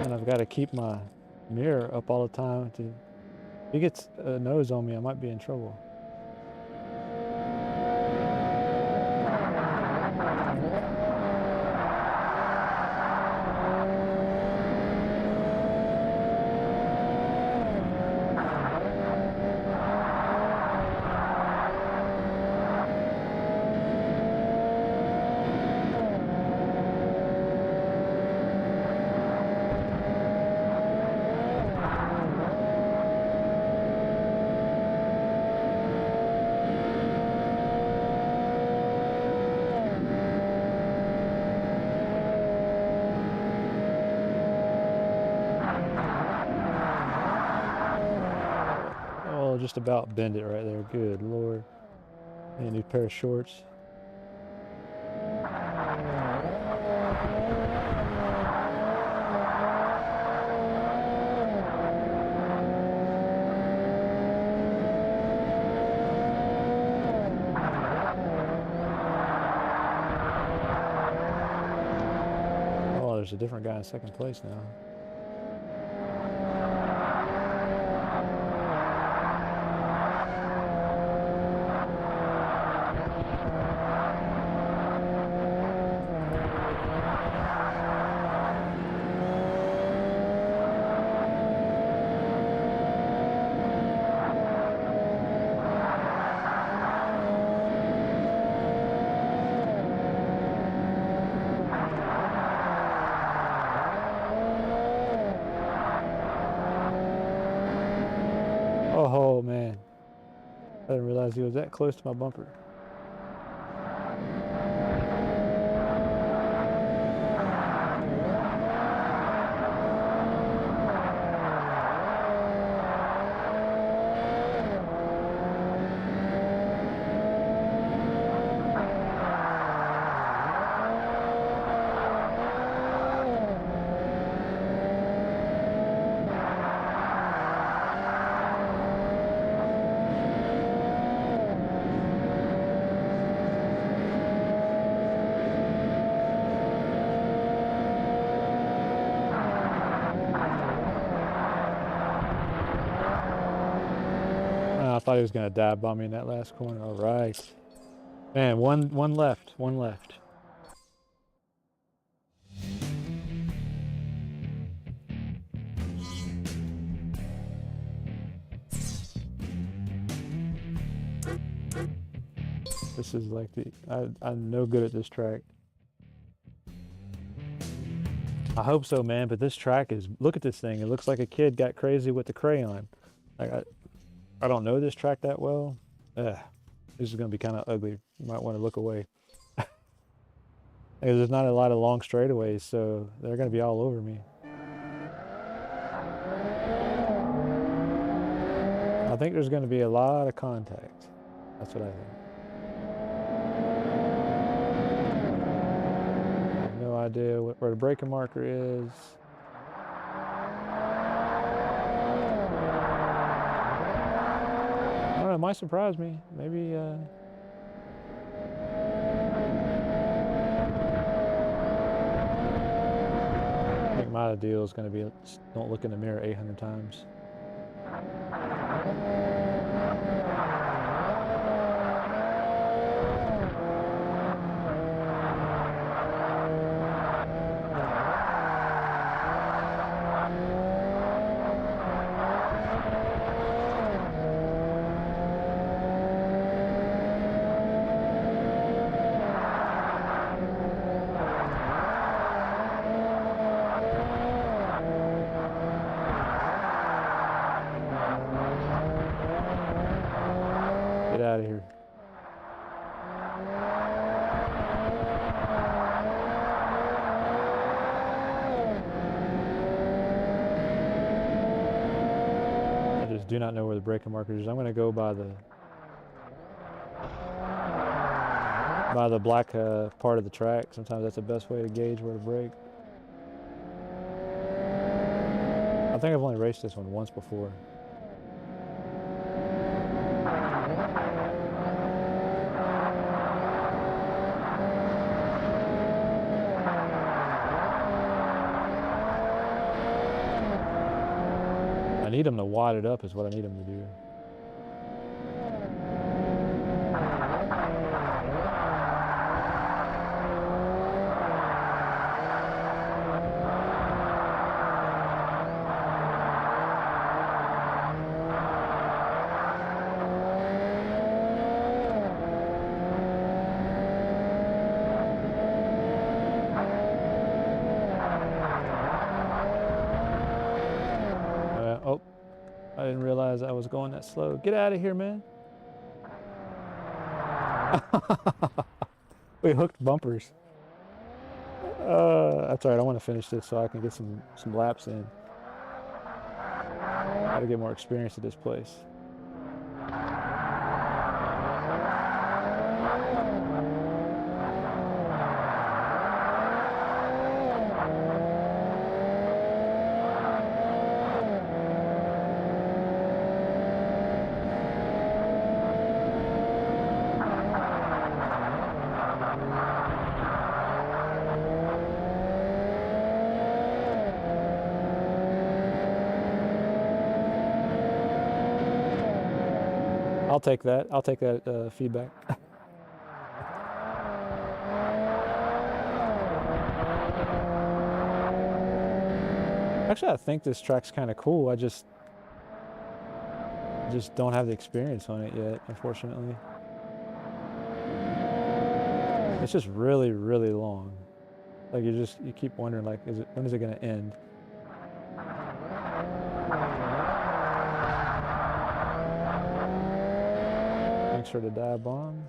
I've got to keep my mirror up all the time. If he gets a nose on me, I might be in trouble. Just about bend it right there. Good Lord. Need a new pair of shorts. Oh, there's a different guy in second place now. Oh man, I didn't realize he was that close to my bumper. thought he was gonna dive bomb me in that last corner. All right, man. One left. One left. This is like I'm no good at this track. I hope so, man. But this track is, look at this thing. It looks like a kid got crazy with the crayon. Like I don't know this track that well. Ugh, this is gonna be kind of ugly. You might want to look away. There's not a lot of long straightaways, so they're gonna be all over me. I think there's gonna be a lot of contact. That's what I think. No idea where the braking marker is. I don't know, it might surprise me. Maybe I think my deal is going to be don't look in the mirror 800 times. Get out of here. I just do not know where the braking marker is. I'm going to go by the black part of the track. Sometimes that's the best way to gauge where to brake. I think I've only raced this one once before. I need them to wad it up is what I need them to do. Oh, I didn't realize I was going that slow. Get out of here, man. We hooked bumpers. That's all right. I want to finish this so I can get some laps in. Gotta get more experience at this place. I'll take that. I'll take that feedback. Actually, I think this track's kind of cool. I just don't have the experience on it yet, unfortunately. It's just really, really long. Like you keep wondering, like, when is it gonna end? Thanks for the dive bomb.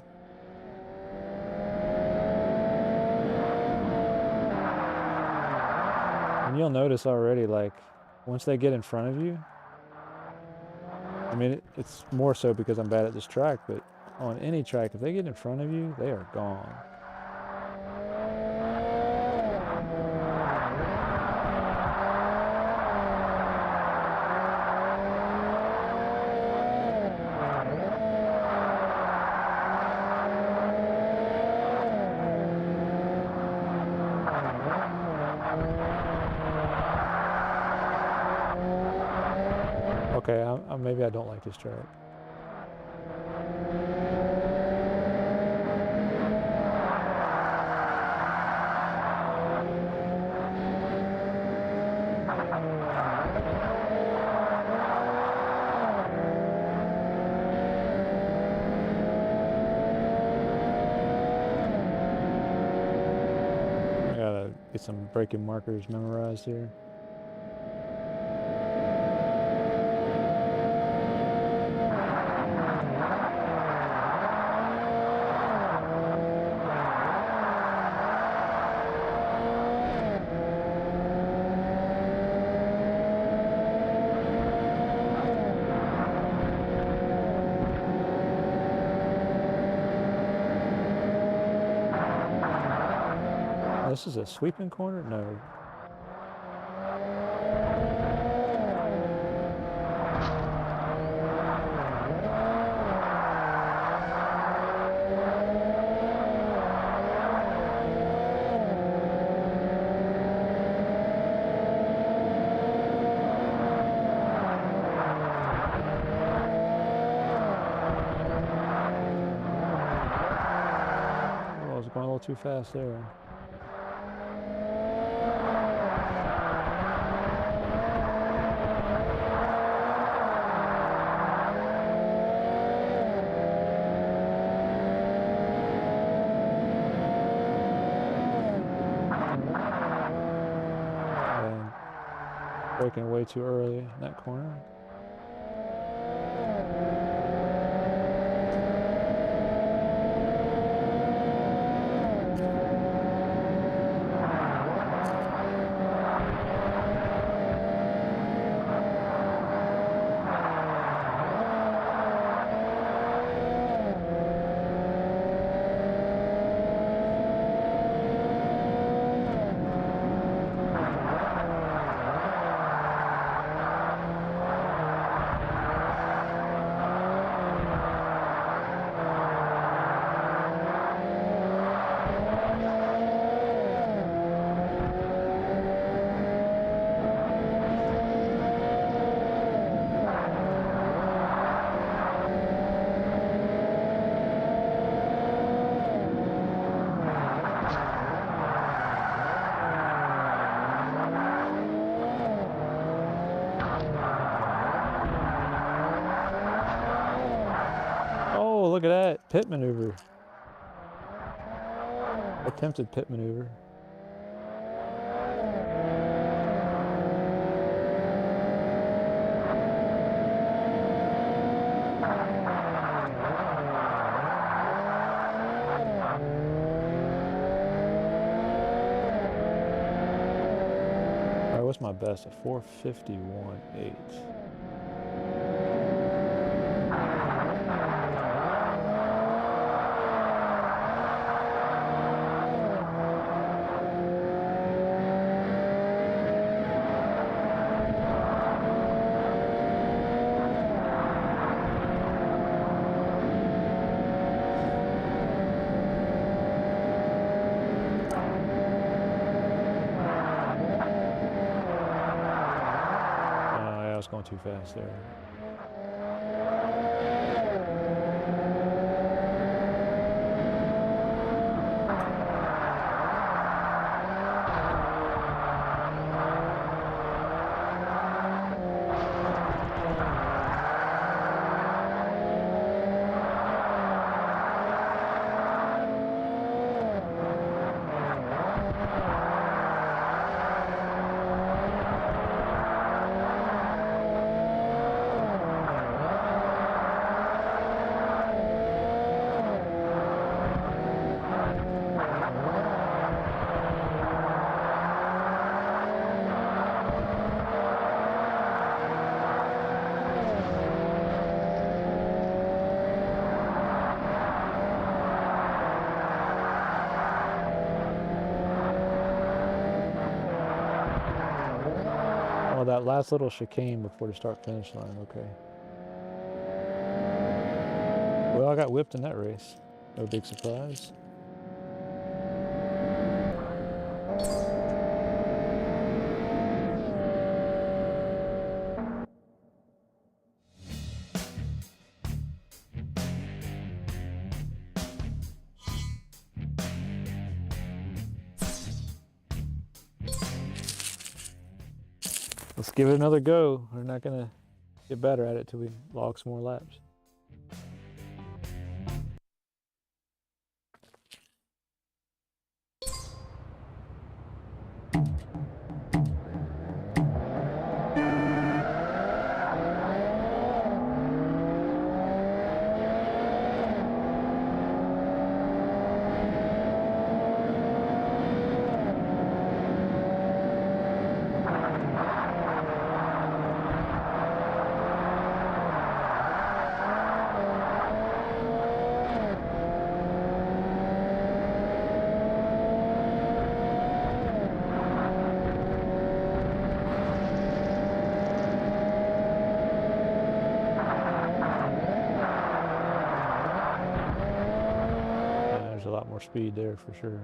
And you'll notice already, like, once they get in front of you, I mean, it's more so because I'm bad at this track, but on any track, if they get in front of you, they are gone. Okay, maybe I don't like this track. Get some braking markers memorized here. This is a sweeping corner? No. Oh, I was going a little too fast there. Braking way too early in that corner. Oh, look at that. Pit maneuver. Attempted pit maneuver. All right, what's my best? A 451.8. I was going too fast there. Oh, that last little chicane before the start-finish line, okay. Well, I got whipped in that race. No big surprise. Let's give it another go. We're not gonna get better at it till we log some more laps. more speed there for sure.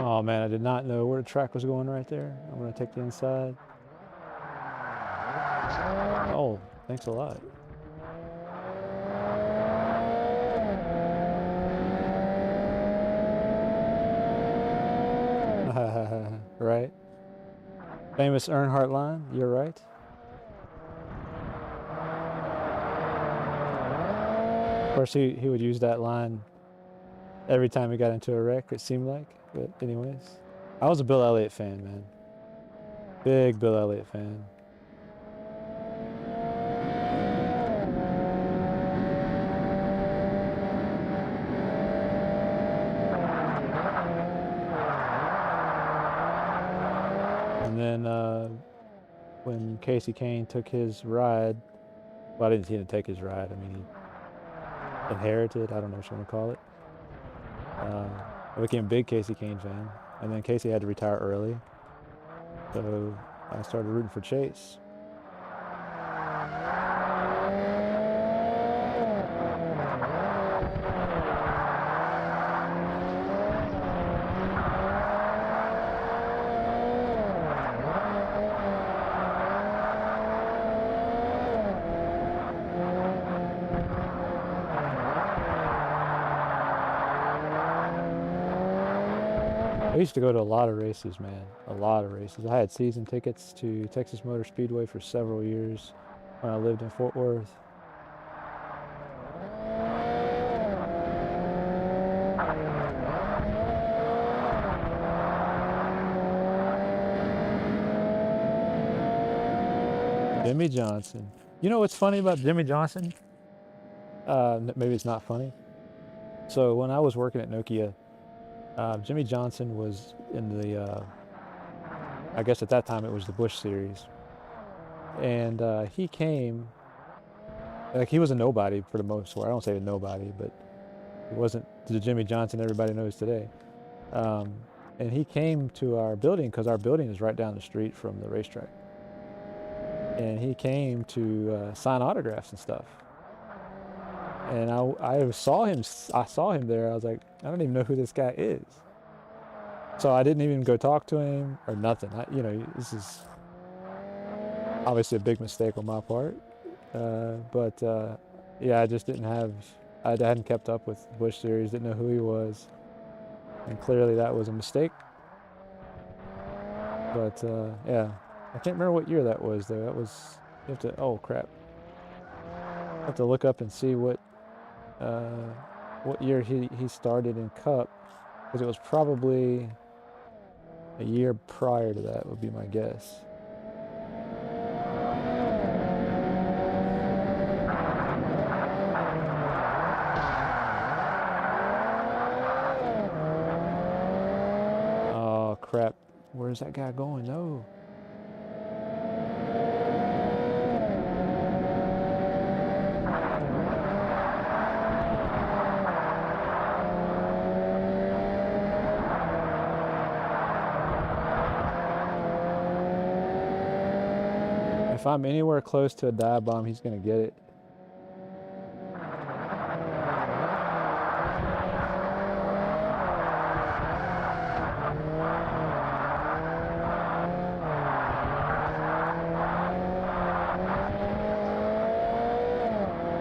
Oh man, I did not know where the track was going right there. I'm gonna take the inside. Oh, thanks a lot. Right? Famous Earnhardt line, you're right. Of course, he would use that line every time he got into a wreck, it seemed like. But anyways, I was a Bill Elliott fan, man. Big Bill Elliott fan. And then when Casey Kane took his ride, well, I didn't see him take his ride. I mean, he inherited, I don't know what you want to call it. I became a big Casey Kane fan. And then Casey had to retire early. So I started rooting for Chase. I used to go to a lot of races, man. A lot of races. I had season tickets to Texas Motor Speedway for several years when I lived in Fort Worth. Jimmy Johnson. You know what's funny about Jimmy Johnson? Maybe it's not funny. So when I was working at Nokia, Jimmy Johnson was in the, I guess at that time it was the Busch Series. And he came, like he was a nobody for the most part. I don't say a nobody, but he wasn't the Jimmy Johnson everybody knows today. And he came to our building because our building is right down the street from the racetrack. And he came to sign autographs and stuff. And I saw him there. I was like, I don't even know who this guy is. So I didn't even go talk to him or nothing. This is obviously a big mistake on my part. But yeah, I just I hadn't kept up with Busch Series, didn't know who he was. And clearly that was a mistake. But yeah, I can't remember what year that was though. You have to, oh crap. I have to look up and see what year he started in Cup. Because it was probably a year prior to that would be my guess. Oh crap, where's that guy going? No. If I'm anywhere close to a dive bomb, he's gonna get it.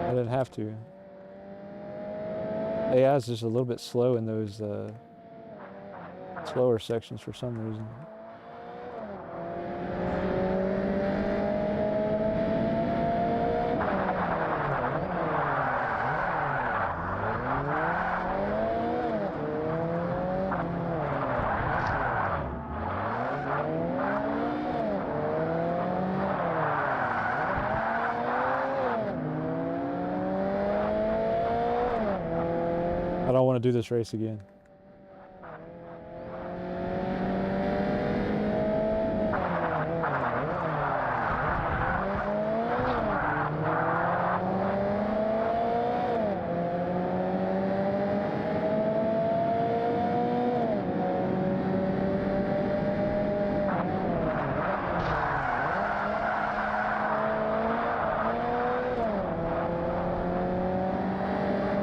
I didn't have to. AI is just a little bit slow in those slower sections for some reason. I don't want to do this race again.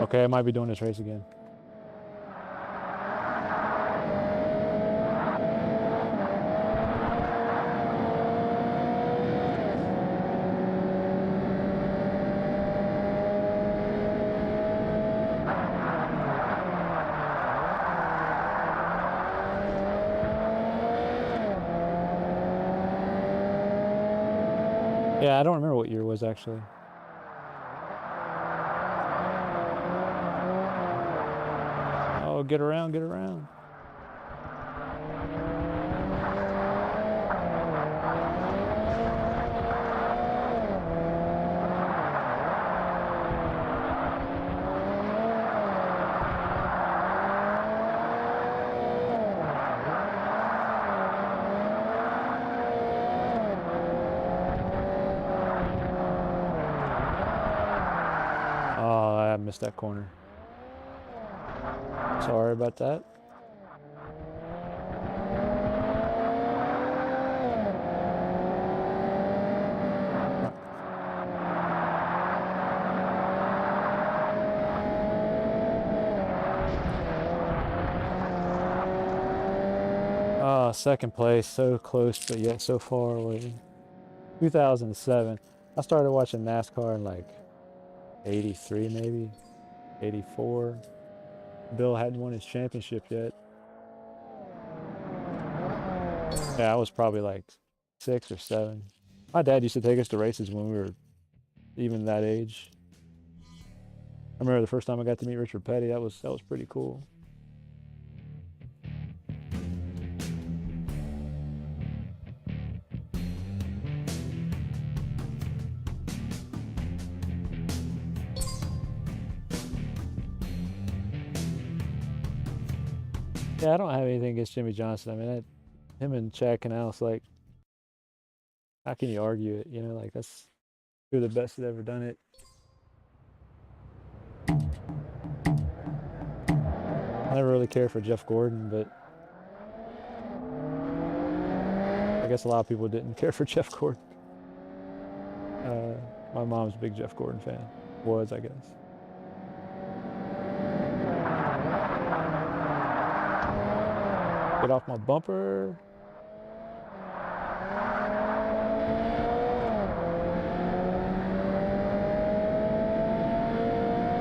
Okay, I might be doing this race again. Yeah, I don't remember what year it was actually. Oh, get around, get around. Oh, I missed that corner. Sorry about that. Oh, second place, so close, but yet so far away. 2007. I started watching NASCAR in like 83 maybe, 84. Bill hadn't won his championship yet. Yeah, I was probably like 6 or 7. My dad used to take us to races when we were even that age. I remember the first time I got to meet Richard Petty. That was pretty cool. Yeah, I don't have anything against Jimmy Johnson. I mean, him and Chad Canals, like, how can you argue it? You know, like that's who the best that ever done it. I never really cared for Jeff Gordon, but I guess a lot of people didn't care for Jeff Gordon. My mom's a big Jeff Gordon fan. Was, I guess. Get off my bumper.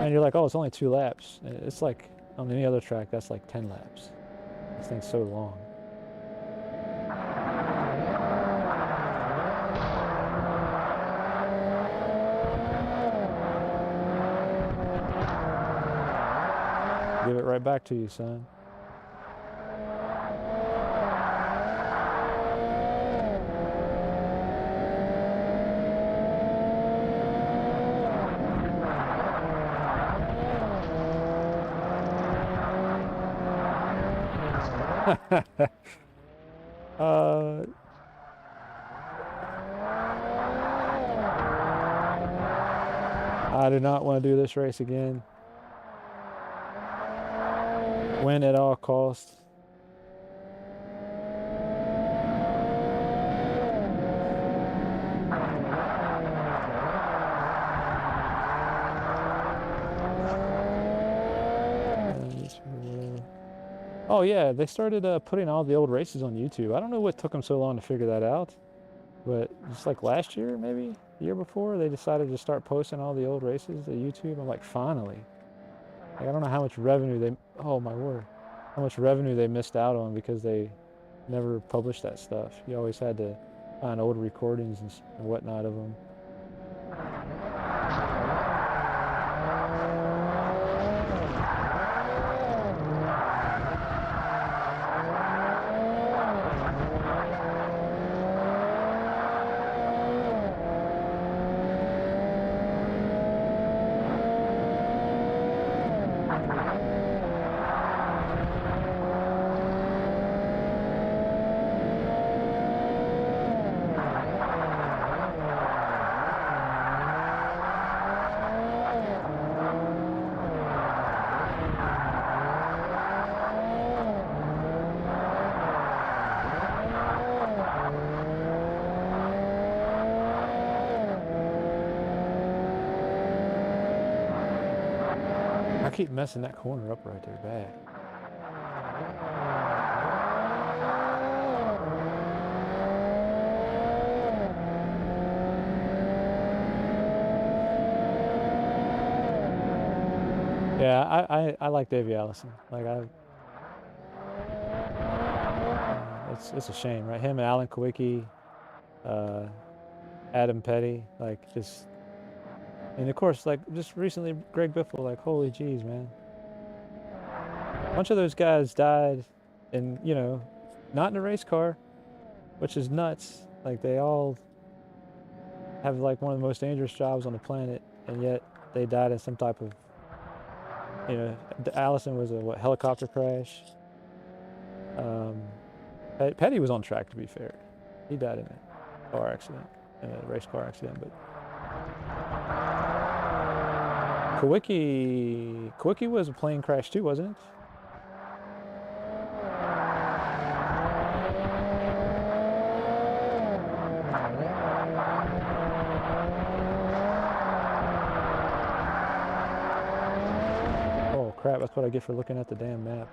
And you're like, oh, it's only 2 laps. It's like on any other track, that's like 10 laps. This thing's so long. Give it right back to you, son. uh, I do not want to do this race again. Win at all costs. Oh yeah, they started putting all the old races on YouTube. I don't know what took them so long to figure that out, but just like last year, maybe the year before, they decided to start posting all the old races to YouTube. I'm like, finally. Like, I don't know how much revenue they, oh my word, how much revenue they missed out on because they never published that stuff. You always had to find old recordings and whatnot of them. I keep messing that corner up right there bad. Yeah, I like Davey Allison. Like it's a shame, right? Him and Alan Kawicki, Adam Petty, like just, and of course, like just recently, Greg Biffle, like holy jeez, man. A bunch of those guys died, in not in a race car, which is nuts. Like they all have like one of the most dangerous jobs on the planet, and yet they died in some type of, Allison was a helicopter crash. Petty was on track, to be fair. He died in a car accident, in a race car accident, but Kawicki was a plane crash too, wasn't it? Oh crap, that's what I get for looking at the damn map.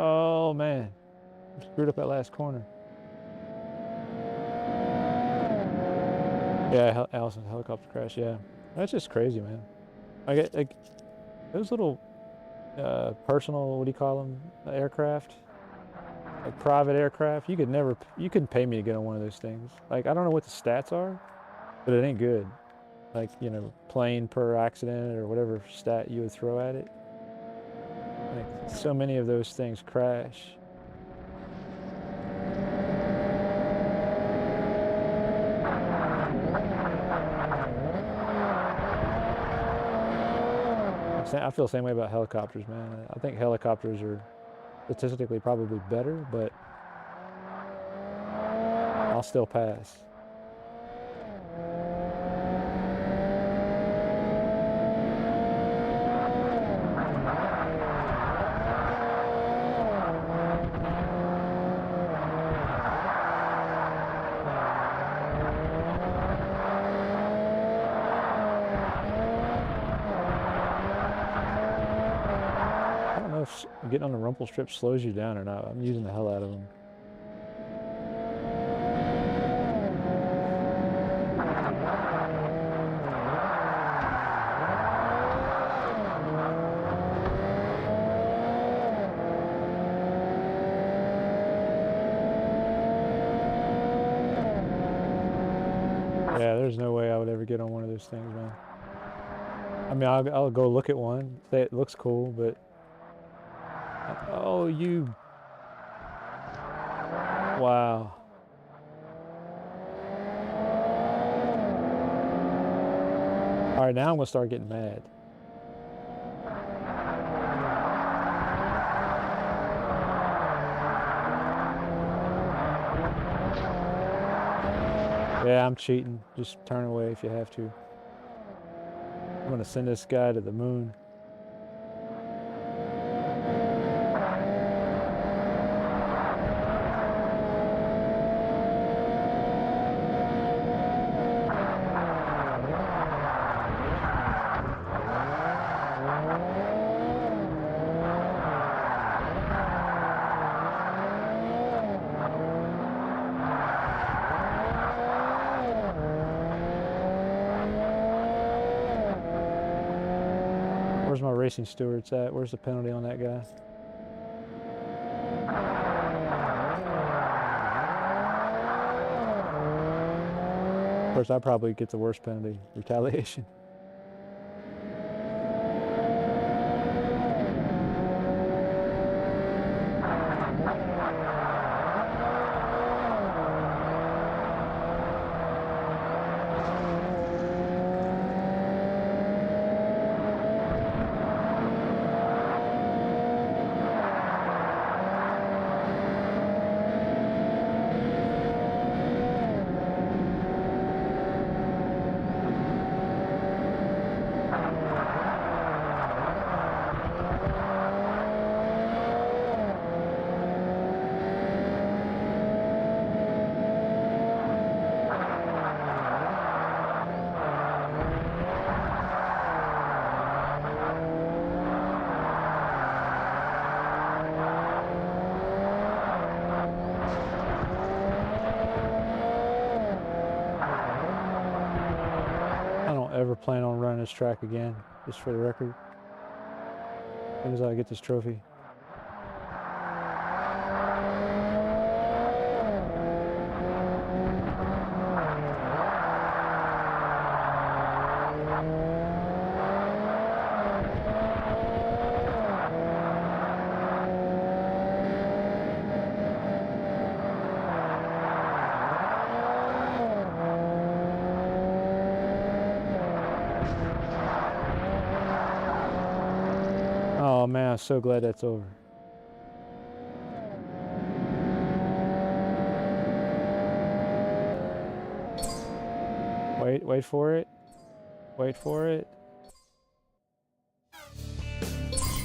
Oh man, I screwed up that last corner. Yeah, Allison's helicopter crash. Yeah, that's just crazy, man. I get like those little personal, what do you call them, aircraft, like private aircraft. You couldn't pay me to get on one of those things. Like I don't know what the stats are, but it ain't good. Like plane per accident or whatever stat you would throw at it. Like so many of those things crash. I feel the same way about helicopters, man. I think helicopters are statistically probably better, but I'll still pass. If getting on the rumple strip slows you down or not. I'm using the hell out of them. There's no way I would ever get on one of those things, man. I mean, I'll go look at one, say it looks cool, but oh, you, wow. All right, now I'm gonna start getting mad. Yeah, I'm cheating. Just turn away if you have to. I'm gonna send this guy to the moon. Where's my racing stewards at? Where's the penalty on that guy? Of course, I probably get the worst penalty, retaliation. I don't ever plan on running this track again, just for the record. As soon as I get this trophy. Oh man, I'm so glad that's over. Wait for it. Wait for it.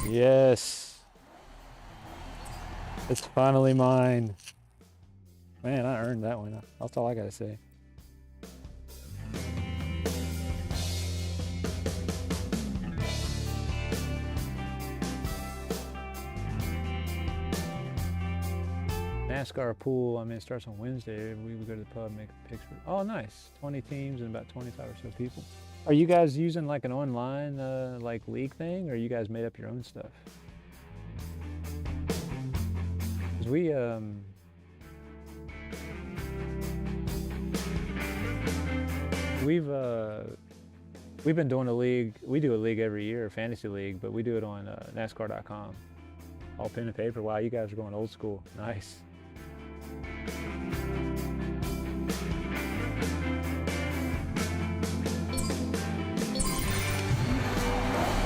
Yes. It's finally mine. Man, I earned that one. That's all I gotta say. NASCAR pool, I mean, it starts on Wednesday. We would go to the pub, make a picture. Oh, nice. 20 teams and about 25 or so people. Are you guys using like an online like league thing, or you guys made up your own stuff? 'Cause we've been doing a league. We do a league every year, a fantasy league, but we do it on NASCAR.com. All pen and paper. Wow, you guys are going old school. Nice.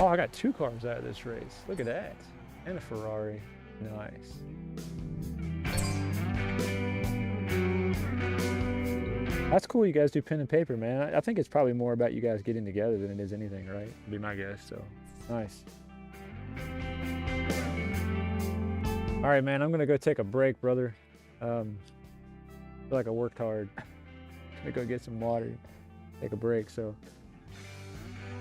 Oh, I got 2 cars out of this race. Look at that. And a Ferrari. Nice. That's cool you guys do pen and paper, man. I think it's probably more about you guys getting together than it is anything, right? Would be my guess, so nice. All right, man, I'm gonna go take a break, brother. I feel like I worked hard. I'm gonna go get some water, take a break, so.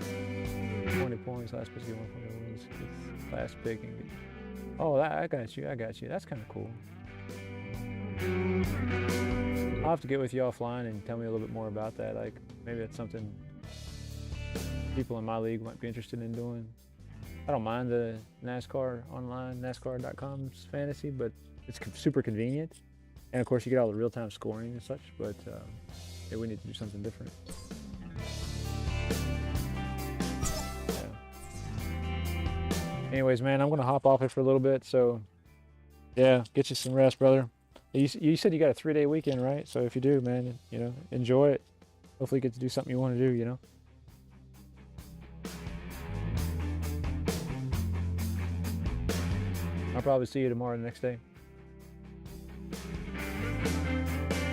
20 points, last place to get 1 point wins. Last pick and get... Oh, I got you, I got you. That's kind of cool. I'll have to get with you offline and tell me a little bit more about that. Like, maybe that's something people in my league might be interested in doing. I don't mind the NASCAR online, NASCAR.com's fantasy, but it's super convenient. And of course you get all the real-time scoring and such, but we need to do something different. Yeah. Anyways, man, I'm gonna hop off it for a little bit. So, yeah, get you some rest, brother. You said you got a 3-day weekend, right? So if you do, man, you know, enjoy it. Hopefully you get to do something you want to do, you know. I'll probably see you tomorrow, the next day.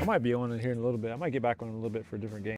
I might be on it here in a little bit. I might get back on it a little bit for a different game.